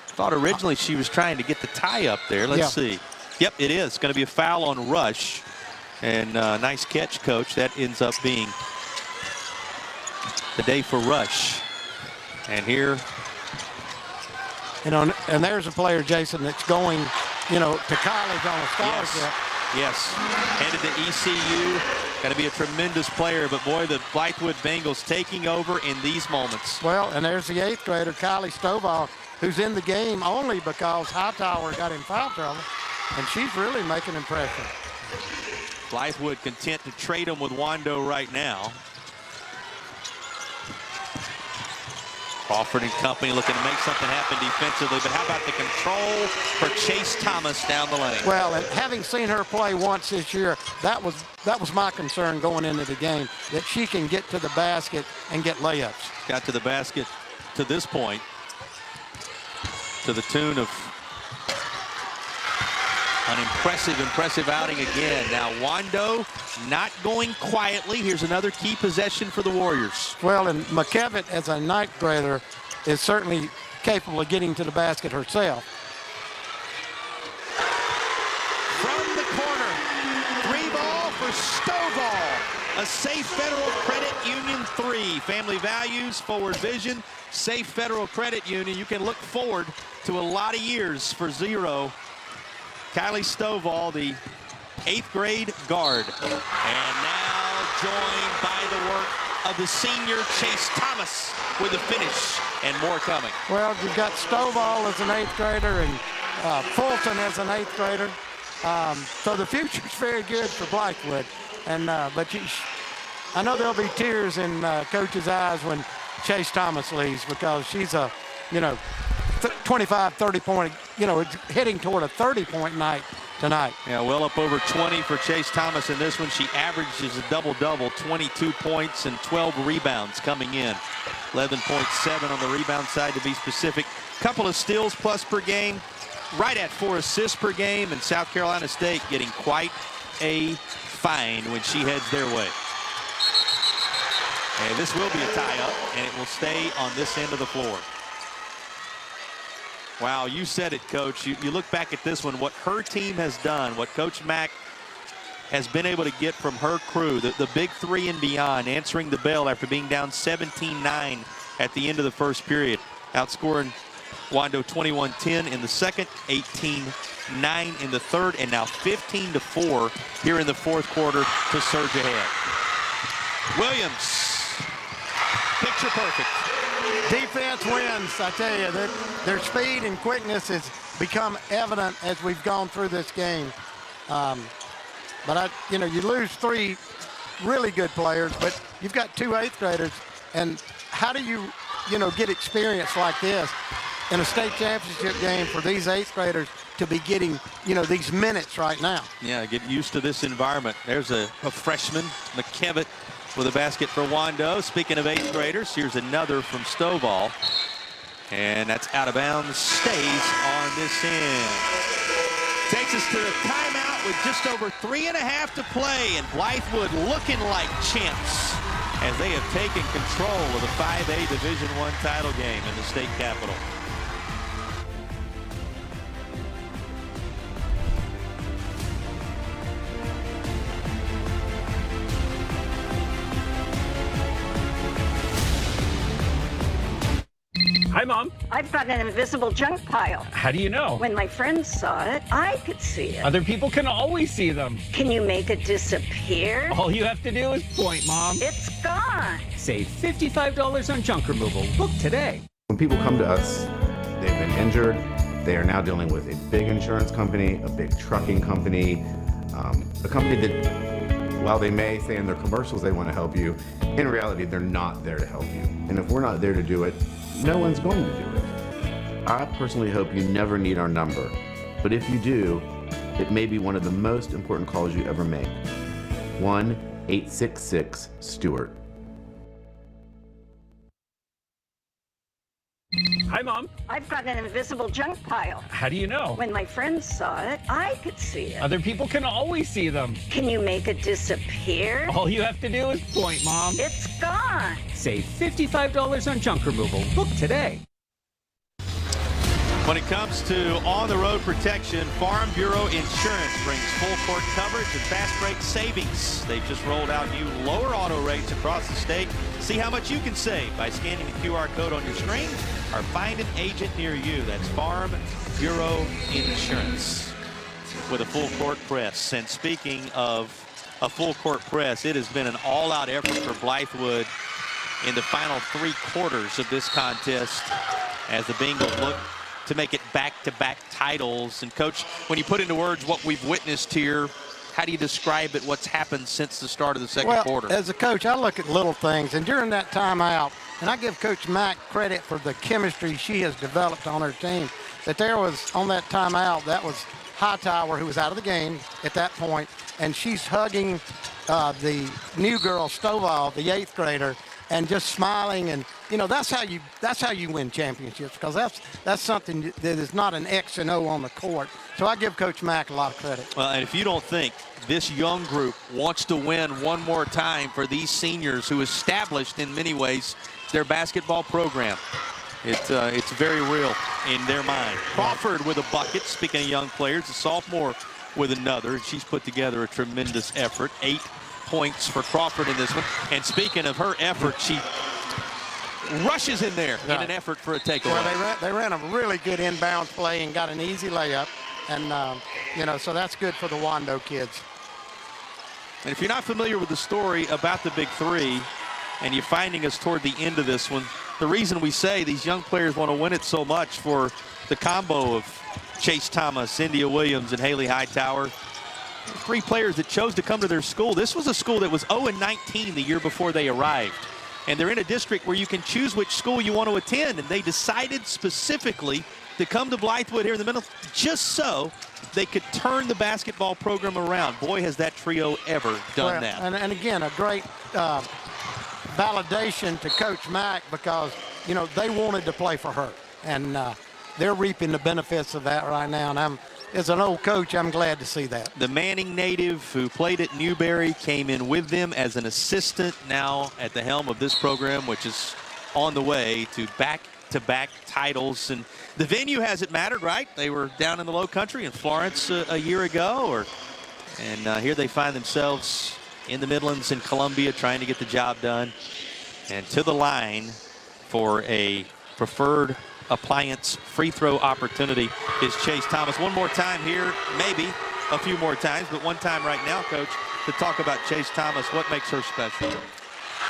Thought originally she was trying to get the tie up there. Let's see. Yep, it is. It's going to be a foul on Rush. And nice catch, Coach. That ends up being the day for Rush. And here. And there's a player, Jason, that's going, to college on a scholarship. Yes. Headed to ECU. Going to be a tremendous player. But, boy, the Blythewood Bengals taking over in these moments. Well, and there's the 8th grader, Kylie Stovall, who's in the game only because Hightower got in foul trouble. And she's really making an impression. Blythewood content to trade them with Wando right now. Crawford and company looking to make something happen defensively, but how about the control for Chase Thomas down the lane? Well, and having seen her play once this year, that was my concern going into the game, that she can get to the basket and get layups. Got to the basket to this point to the tune of an impressive outing again. Now Wando not going quietly. Here's another key possession for the Warriors. Well, and McKevitt, as a 9th grader, is certainly capable of getting to the basket herself. From the corner, 3-ball for Stovall. A Safe Federal Credit Union 3. Family values, forward vision, Safe Federal Credit Union. You can look forward to a lot of years for 0. Kylie Stovall, the 8th grade guard. And now joined by the work of the senior Chase Thomas with the finish and more coming. Well, you've got Stovall as an 8th grader and Fulton as an 8th grader. So the future's very good for Blythewood. And but I know there'll be tears in Coach's eyes when Chase Thomas leaves, because she's a, 25, 30 point, heading toward a 30-point night tonight. Yeah, well up over 20 for Chase Thomas in this one. She averages a double-double, 22 points and 12 rebounds coming in. 11.7 on the rebound side to be specific. Couple of steals plus per game, right at 4 assists per game, and South Carolina State getting quite a fine when she heads their way. And this will be a tie-up, and it will stay on this end of the floor. Wow, you said it, Coach. You look back at this one, what her team has done, what Coach Mack has been able to get from her crew, the big three and beyond, answering the bell after being down 17-9 at the end of the first period, outscoring Wando 21-10 in the second, 18-9 in the third, and now 15-4 here in the fourth quarter to surge ahead. Williams, picture perfect. Defense wins, I tell you. Their speed and quickness has become evident as we've gone through this game. But you lose 3 really good players, but you've got 2 8th graders, and how do you get experience like this in a state championship game for these 8th graders to be getting these minutes right now? Yeah, get used to this environment. There's a freshman, McKevitt, with a basket for Wando. Speaking of 8th graders, here's another from Stovall, and that's out of bounds. Stays on this end. Takes us to the timeout with just over 3.5 to play, and Blythewood looking like champs as they have taken control of the 5A Division I title game in the state capitol. Hi, Mom. I've got an invisible junk pile. How do you know? When my friends saw it, I could see it. Other people can always see them. Can you make it disappear? All you have to do is point, Mom. It's gone. Save $55 on junk removal. Book today. When people come to us, they've been injured. They are now dealing with a big insurance company, a big trucking company, a company that, while they may say in their commercials they want to help you, in reality, they're not there to help you. And if we're not there to do it, no one's going to do it. I personally hope you never need our number, but if you do, it may be one of the most important calls you ever make. 1-866-STEWART. Hi, Mom. I've got an invisible junk pile. How do you know? When my friends saw it, I could see it. Other people can always see them. Can you make it disappear? All you have to do is point, Mom. It's gone. Save $55 on junk removal. Book today. When it comes to on-the-road protection, Farm Bureau Insurance brings full court coverage and fast break savings. They've just rolled out new lower auto rates across the state. See how much you can save by scanning the QR code on your screen or find an agent near you. That's Farm Bureau Insurance with a full court press. And speaking of a full court press, it has been an all-out effort for Blythewood in the final 3 quarters of this contest as the Bengals look to make it back-to-back titles. And Coach, when you put into words what we've witnessed here, how do you describe it, what's happened since the start of the second quarter? As a coach, I look at little things, and during that timeout, and I give Coach Mack credit for the chemistry she has developed on her team, that there was, on that timeout, that was Hightower, who was out of the game at that point, and she's hugging the new girl, Stovall, the 8th grader, and just smiling. And that's how you win championships, because that's something that is not an X and O on the court. So I give Coach Mack a lot of credit. Well, and if you don't think this young group wants to win one more time for these seniors who established in many ways their basketball program, it's very real in their mind. Crawford with a bucket. Speaking of young players, a sophomore with another. She's put together a tremendous effort. 8 points for Crawford in this one. And speaking of her effort, she rushes in there in an effort for a takeaway. Well, they ran a really good inbound play and got an easy layup. And, so that's good for the Wando kids. And if you're not familiar with the story about the Big Three, and you're finding us toward the end of this one, the reason we say these young players want to win it so much for the combo of Chase Thomas, India Williams, and Haley Hightower, 3 players that chose to come to their school. This was a school that was 0-19 the year before they arrived. And they're in a district where you can choose which school you want to attend. And they decided specifically to come to Blythewood here in the middle just so they could turn the basketball program around. Boy, has that trio ever done that. And again, a great validation to Coach Mack, because, they wanted to play for her. And they're reaping the benefits of that right now. And as an old coach, I'm glad to see that. The Manning native who played at Newberry came in with them as an assistant, now at the helm of this program, which is on the way to back-to-back titles. And the venue hasn't mattered, right? They were down in the Low Country in Florence a year ago, and here they find themselves in the Midlands in Columbia trying to get the job done. And to the line for a preferred Appliance free throw opportunity is Chase Thomas. One more time here, maybe a few more times, but one time right now, Coach, to talk about Chase Thomas. What makes her special?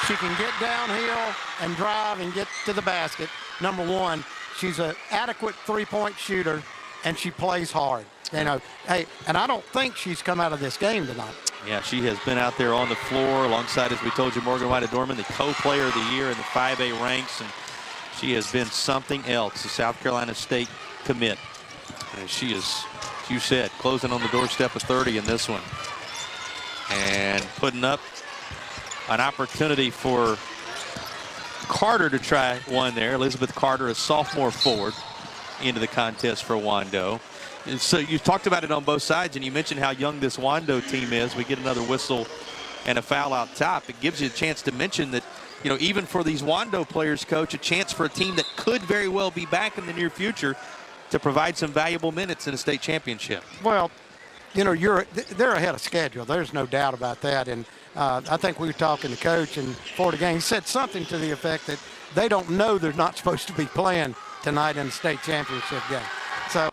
She can get downhill and drive and get to the basket. Number one, she's an adequate three-point shooter, and she plays hard. You know, hey, and I don't think she's come out of this game tonight. Yeah, she has been out there on the floor alongside, as we told you, Morgan White-Dorman, the co-player of the year in the 5A ranks, and she has been something else, the South Carolina State commit. And she is, as you said, closing on the doorstep of 30 in this one. And putting up an opportunity for Carter to try one there. Elizabeth Carter, a sophomore forward, into the contest for Wando. And so you talked about it on both sides, and you mentioned how young this Wando team is. We get another whistle and a foul out top. It gives you a chance to mention that, you know, even for these Wando players, Coach, a chance for a team that could very well be back in the near future to provide some valuable minutes in a state championship. Well, you know, they're ahead of schedule. There's no doubt about that. And I think we were talking to Coach and before the game, he said something to the effect that they don't know they're not supposed to be playing tonight in the state championship game. So,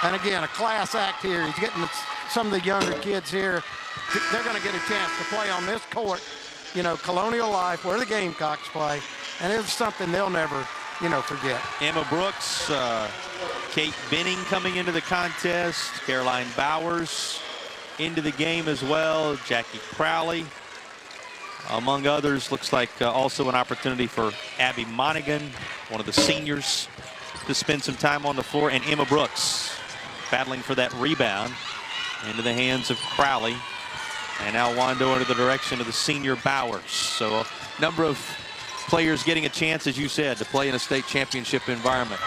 and again, a class act here. He's getting some of the younger kids here. They're going to get a chance to play on this court, you know, Colonial Life, where the Gamecocks play, and it's something they'll never, you know, forget. Emma Brooks, Kate Benning coming into the contest, Caroline Bowers into the game as well, Jackie Crowley, among others. Looks like also an opportunity for Abby Monaghan, one of the seniors, to spend some time on the floor, and Emma Brooks battling for that rebound into the hands of Crowley. And now Wando under the direction of the senior Bowers. So a number of players getting a chance, as you said, to play in a state championship environment.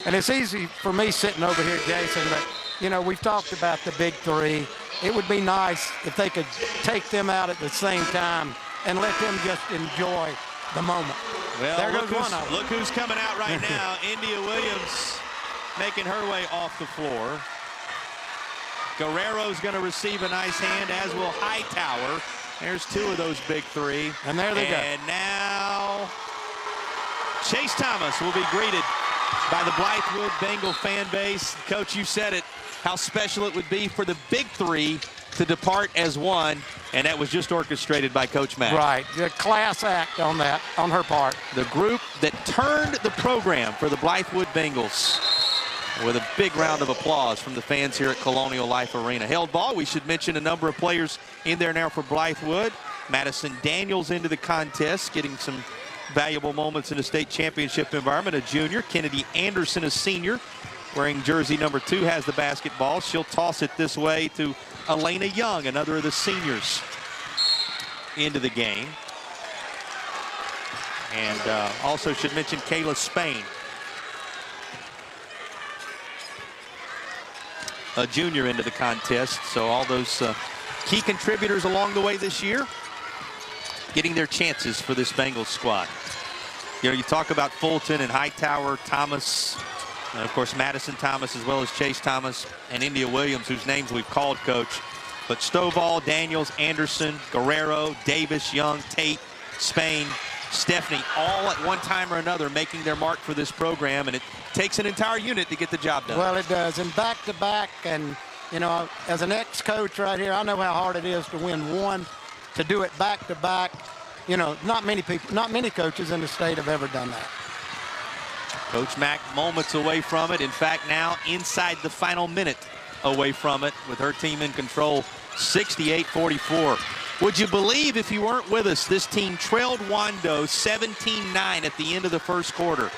And it's easy for me sitting over here, Jason, but, you know, we've talked about the big three. It would be nice if they could take them out at the same time and let them just enjoy the moment. Well, there goes one of them. Look who's coming out right now. India Williams making her way off the floor. Guerrero's going to receive a nice hand, as will Hightower. There's two of those big three. And there they go. And now Chase Thomas will be greeted by the Blythewood Bengal fan base. Coach, you said it, how special it would be for the big three to depart as one, and that was just orchestrated by Coach Mack. Right, a class act on that, on her part. The group that turned the program for the Blythewood Bengals, with a big round of applause from the fans here at Colonial Life Arena. Held ball, we should mention a number of players in there now for Blythewood. Madison Daniels into the contest, getting some valuable moments in a state championship environment. A junior, Kennedy Anderson, a senior, wearing jersey number 2, has the basketball. She'll toss it this way to Elena Young, another of the seniors, into the game. And also should mention Kayla Spain, a junior, into the contest. So all those key contributors along the way this year getting their chances for this Bengals squad. You know, you talk about Fulton and Hightower, Thomas, and of course Madison Thomas, as well as Chase Thomas and India Williams, whose names we've called, Coach. But Stovall, Daniels, Anderson, Guerrero, Davis, Young, Tate, Spain, Stephanie, all at one time or another making their mark for this program, and it takes an entire unit to get the job done. Well, it does, and back-to-back, and, you know, as an ex-coach right here, I know how hard it is to win one. To do it back-to-back, you know, not many coaches in the state have ever done that. Coach Mack moments away from it. In fact, now inside the final minute away from it, with her team in control, 68-44. Would you believe, if you weren't with us, this team trailed Wando 17-9 at the end of the first quarter.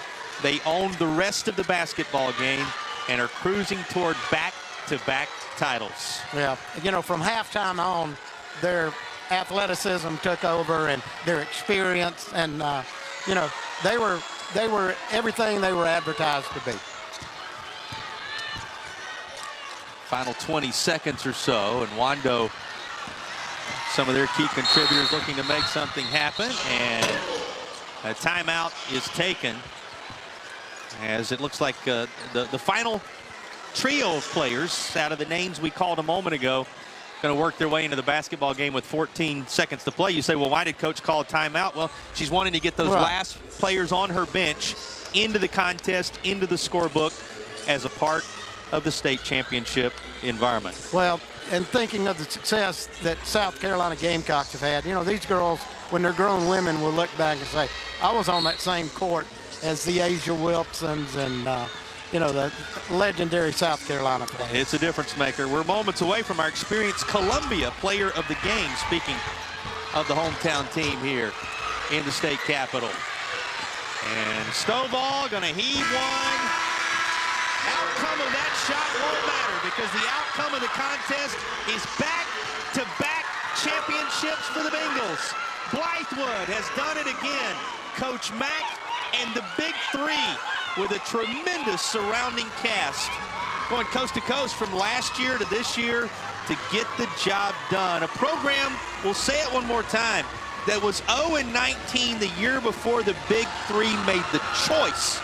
They owned the rest of the basketball game and are cruising toward back-to-back titles. Yeah, you know, from halftime on, their athleticism took over and their experience, and you know, they were everything they were advertised to be. Final 20 seconds or so, and Wando, some of their key contributors looking to make something happen, and a timeout is taken, as it looks like the final trio of players out of the names we called a moment ago going to work their way into the basketball game with 14 seconds to play. You say, well, why did Coach call a timeout? Well, she's wanting to get those last players on her bench into the contest, into the scorebook as a part of the state championship environment. Well, and thinking of the success that South Carolina Gamecocks have had, you know, these girls, when they're grown women, will look back and say, I was on that same court as the Asia Wilsons and, you know, the legendary South Carolina players. It's a difference maker. We're moments away from our experienced Columbia player of the game, speaking of the hometown team here in the state capitol. And Stovall going to heave one. Outcome of that shot won't matter because the outcome of the contest is back-to-back championships for the Bengals. Blythewood has done it again. Coach Mack and the Big Three with a tremendous surrounding cast. Going coast to coast from last year to this year to get the job done. A program, we'll say it one more time, that was 0-19 the year before the Big Three made the choice,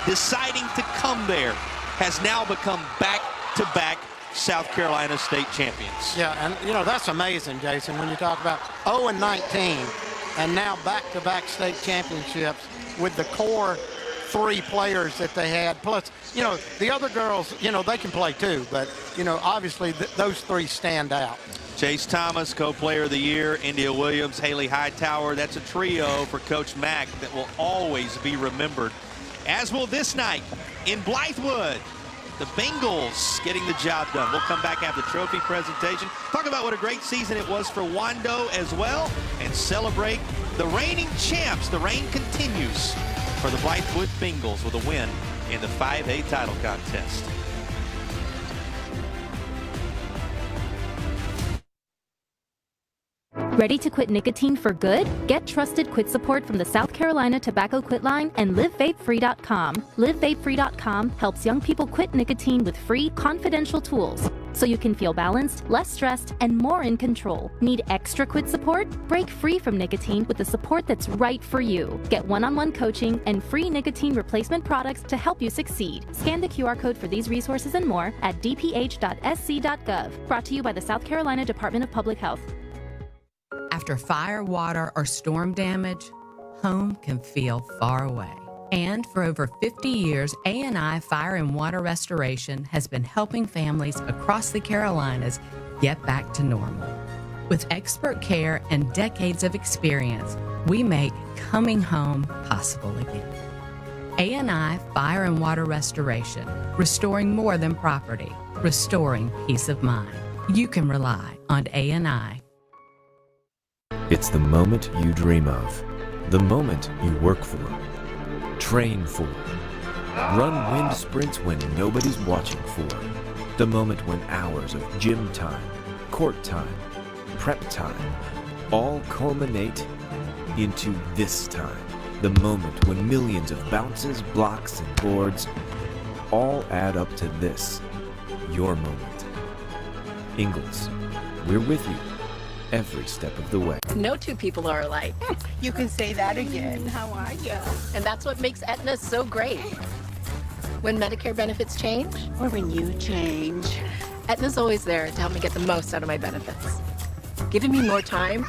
deciding to come there, has now become back-to-back South Carolina state champions. Yeah, and you know, that's amazing, Jason, when you talk about 0-19 and now back-to-back state championships with the core 3 players that they had. Plus, you know, the other girls, you know, they can play too, but, you know, obviously those 3 stand out. Chase Thomas, co-player of the year, India Williams, Haley Hightower. That's a trio for Coach Mack that will always be remembered, as will this night in Blythewood. The Bengals getting the job done. We'll come back after the trophy presentation, talk about what a great season it was for Wando as well, and celebrate the reigning champs. The reign continues for the Blythewood Bengals with a win in the 5A title contest. Ready to quit nicotine for good? Get trusted quit support from the South Carolina Tobacco Quit Line and LiveVapeFree.com. LiveVapeFree.com helps young people quit nicotine with free, confidential tools so you can feel balanced, less stressed, and more in control. Need extra quit support? Break free from nicotine with the support that's right for you. Get one-on-one coaching and free nicotine replacement products to help you succeed. Scan the QR code for these resources and more at dph.sc.gov. Brought to you by the South Carolina Department of Public Health. After fire, water, or storm damage, home can feel far away. And for over 50 years, A&I Fire and Water Restoration has been helping families across the Carolinas get back to normal. With expert care and decades of experience, we make coming home possible again. A&I Fire and Water Restoration, restoring more than property, restoring peace of mind. You can rely on A&I. It's the moment you dream of, the moment you work for, train for, run wind sprints when nobody's watching for, the moment when hours of gym time, court time, prep time, all culminate into this time, the moment when millions of bounces, blocks, and boards all add up to this, your moment. Ingalls, we're with you every step of the way. No two people are alike. You can say that again. How are you? And that's what makes Aetna so great. When Medicare benefits change, Or when you change. Aetna's always there to help me get the most out of my benefits. Giving me more time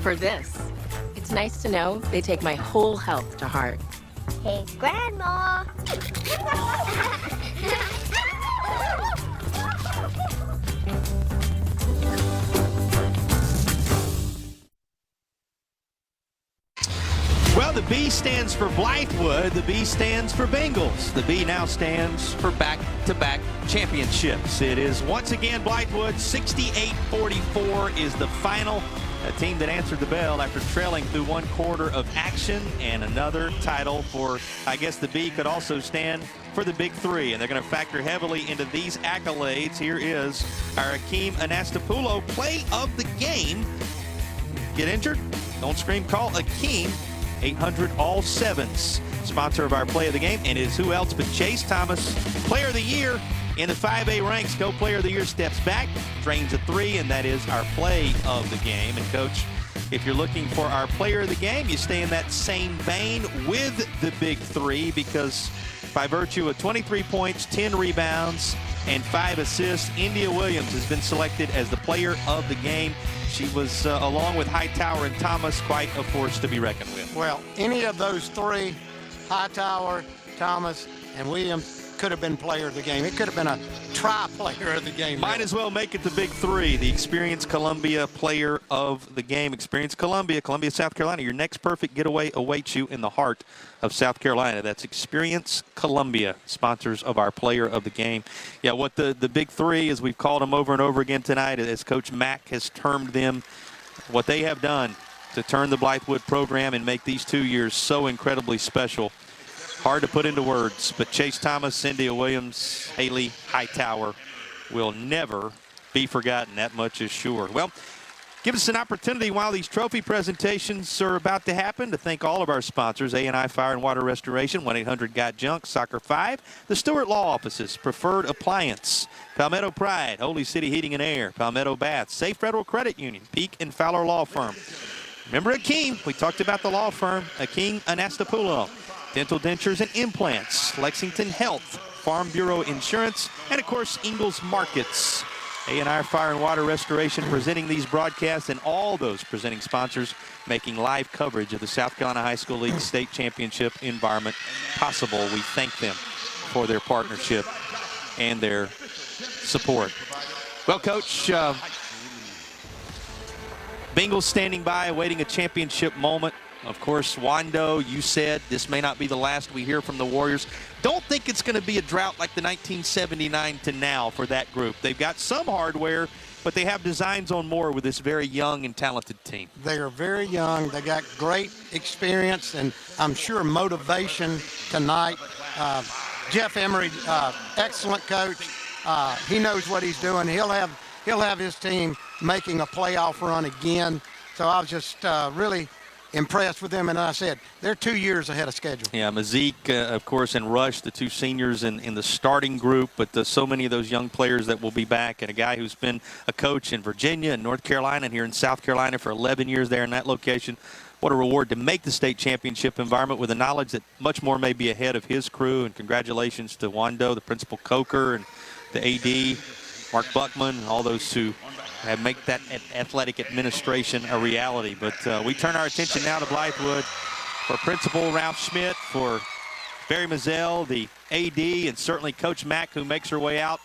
for this. It's nice to know they take my whole health to heart. Hey, Grandma! Well, the B stands for Blythewood. The B stands for Bengals. The B now stands for back-to-back championships. It is once again Blythewood. 68-44 is the final. A team that answered the bell after trailing through one quarter of action, and another title for, I guess the B could also stand for the Big Three, and they're going to factor heavily into these accolades. Here is our Akeem Anastapoulo play of the game. Get injured? Don't scream, call Akeem. 800 all sevens. Sponsor of our play of the game, and is who else but Chase Thomas, player of the year in the 5A ranks. Co-player of the year steps back, drains a 3, and that is our play of the game. And Coach, if you're looking for our player of the game, you stay in that same vein with the Big Three, because by virtue of 23 points, 10 rebounds, and 5 assists, India Williams has been selected as the player of the game. She was, along with Hightower and Thomas, quite a force to be reckoned with. Well, any of those 3, Hightower, Thomas, and Williams could have been player of the game. It could have been a tri-player of the game. Might as well make it the big three. The Experience Columbia player of the game. Experience Columbia, South Carolina. Your next perfect getaway awaits you in the heart of South Carolina. That's Experience Columbia, sponsors of our player of the game. Yeah, what the big three, as we've called them over and over again tonight, as Coach Mack has termed them, what they have done to turn the Blythewood program and make these 2 years so incredibly special. Hard to put into words, but Chase Thomas, Cyndia Williams, Haley Hightower will never be forgotten. That much is sure. Well, give us an opportunity while these trophy presentations are about to happen to thank all of our sponsors: A&I Fire and Water Restoration, 1-800-GOT-JUNK, Soccer 5, the Stewart Law Offices, Preferred Appliance, Palmetto Pride, Holy City Heating and Air, Palmetto Baths, Safe Federal Credit Union, Peak and Fowler Law Firm. Remember Akeem? We talked about the law firm, Akeem Anastapoulos. Dental Dentures and Implants, Lexington Health, Farm Bureau Insurance, and of course Ingalls Markets. A&I Fire and Water Restoration presenting these broadcasts, and all those presenting sponsors making live coverage of the South Carolina High School League State Championship environment possible. We thank them for their partnership and their support. Well, Coach, Bengals standing by, awaiting a championship moment. Of course, Wando, you said this may not be the last we hear from the Warriors. Don't think it's going to be a drought like the 1979 to now for that group. They've got some hardware, but they have designs on more with this very young and talented team. They are very young. They got great experience and I'm sure motivation tonight. Jeff Emery, excellent coach. He knows what he's doing. He'll have his team making a playoff run again. So I was just really impressed with them, and I said they're 2 years ahead of schedule. Yeah, Mazik, of course, and Rush, the two seniors in the starting group, but so many of those young players that will be back, and a guy who's been a coach in Virginia and North Carolina and here in South Carolina for 11 years there in that location. What a reward to make the state championship environment with the knowledge that much more may be ahead of his crew, and congratulations to Wando, the principal Coker, and the AD, Mark Buckman, and all those who have make that athletic administration a reality. But we turn our attention now to Blythewood for Principal Ralph Schmidt, for Barry Mazzell, the AD, and certainly Coach Mack, who makes her way out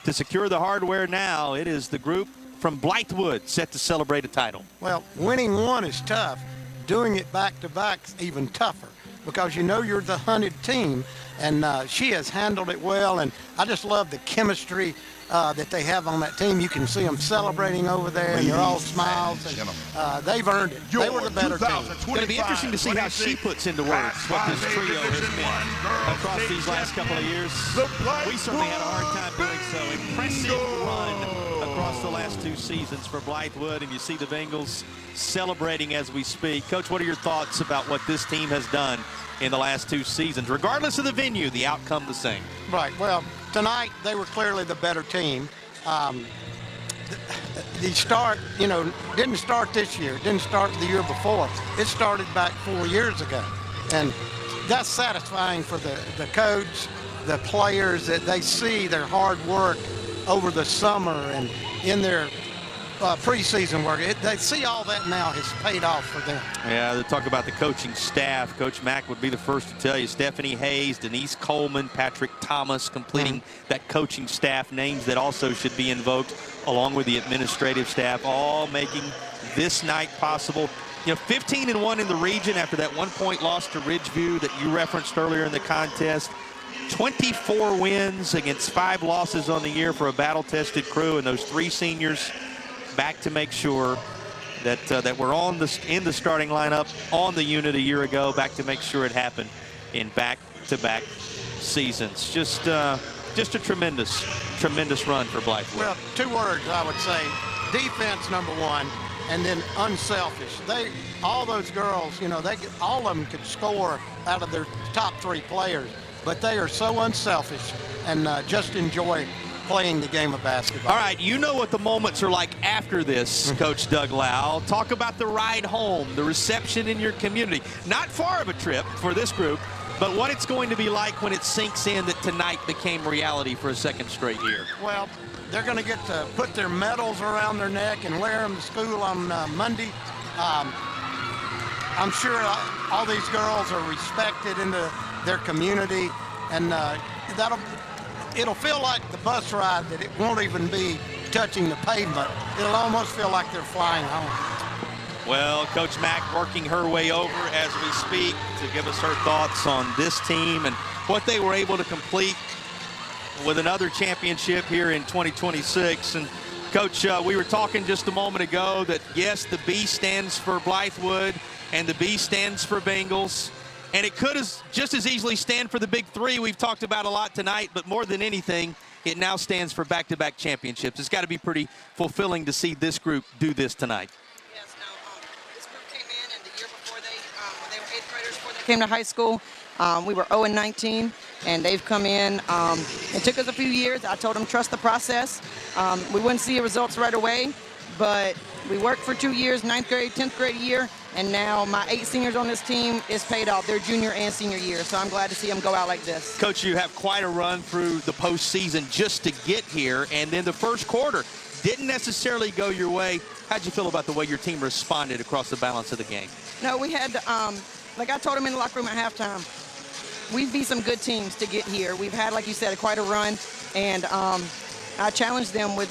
to secure the hardware now. It is the group from Blythewood set to celebrate a title. Well, winning one is tough. Doing it back-to-back is even tougher because you know you're the hunted team, and she has handled it well, and I just love the chemistry that they have on that team. You can see them celebrating over there, and they're all smiles, and they've earned it. They were the better team. It's going to be interesting to see how she puts into words what this trio has been across these last couple of years. We certainly had a hard time doing so. Impressive run across the last two seasons for Blythewood, and you see the Bengals celebrating as we speak. Coach, what are your thoughts about what this team has done in the last two seasons? Regardless of the venue, the outcome the same. Right. Well, tonight they were clearly the better team. The start, didn't start this year. It didn't start the year before. It started back 4 years ago. And that's satisfying for the coach, the players, that they see their hard work over the summer and in their preseason work. They see all that now has paid off for them. Yeah, they talk about the coaching staff. Coach Mack would be the first to tell you. Stephanie Hayes, Denise Coleman, Patrick Thomas completing that coaching staff, names that also should be invoked along with the administrative staff, all making this night possible. 15-1 in the region after that 1-point loss to Ridgeview that you referenced earlier in the contest. 24 wins against 5 losses on the year for a battle-tested crew, and those 3 seniors back to make sure that that we're in the starting lineup on the unit a year ago, back to make sure it happened in back-to-back seasons. Just a tremendous run for Blythewood. Well, 2 words I would say: defense, number 1, and then unselfish. All those girls, all of them could score out of their top 3 players, but they are so unselfish and just enjoy playing the game of basketball. All right, you know what the moments are like after this, Coach Doug Lau. Talk about the ride home, the reception in your community. Not far of a trip for this group, but what it's going to be like when it sinks in that tonight became reality for a second straight year. Well, they're going to get to put their medals around their neck and wear them to school on Monday. I'm sure all these girls are respected in the their community, and it'll feel like the bus ride that it won't even be touching the pavement. It'll almost feel like they're flying home. Well, Coach Mack working her way over as we speak to give us her thoughts on this team and what they were able to complete with another championship here in 2026. And Coach, we were talking just a moment ago that yes, the B stands for Blythewood and the B stands for Bengals. And it could just as easily stand for the big three we've talked about a lot tonight, but more than anything, it now stands for back-to-back championships. It's got to be pretty fulfilling to see this group do this tonight. Came to high school, we were 0-19, and they've come in. It took us a few years. I told them trust the process. We wouldn't see results right away, but we worked for 2 years, 9th grade, 10th grade year, and now my 8 seniors on this team is paid off their junior and senior year. So I'm glad to see them go out like this. Coach, you have quite a run through the postseason just to get here, and then the first quarter didn't necessarily go your way. How'd you feel about the way your team responded across the balance of the game? No, we had like I told them in the locker room at halftime, we've beat some good teams to get here. We've had, like you said, quite a run, and I challenged them with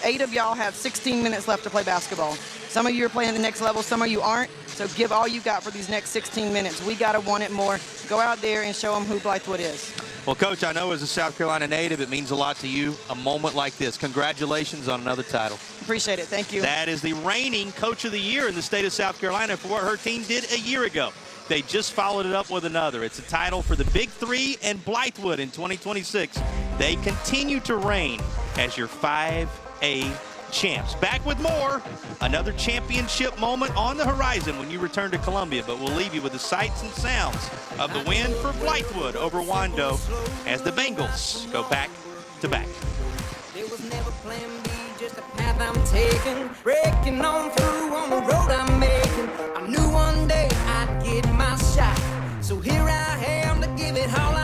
8 of y'all have 16 minutes left to play basketball. Some of you are playing at the next level, some of you aren't, so give all you got for these next 16 minutes. We got to want it more. Go out there and show them who Blythewood is. Well, Coach, I know as a South Carolina native, it means a lot to you, a moment like this. Congratulations on another title. Appreciate it. Thank you. That is the reigning Coach of the Year in the state of South Carolina for what her team did a year ago. They just followed it up with another. It's a title for the Big Three and Blythewood in 2026. They continue to reign as your 5A champs. Back with more. Another championship moment on the horizon when you return to Columbia, but we'll leave you with the sights and sounds of the win for Blythewood over Wando as the Bengals go back to back. There was never plan B, just a path I'm taking, breaking on through on the road I'm making. I knew one day I'd get my shot, so here I am to give it all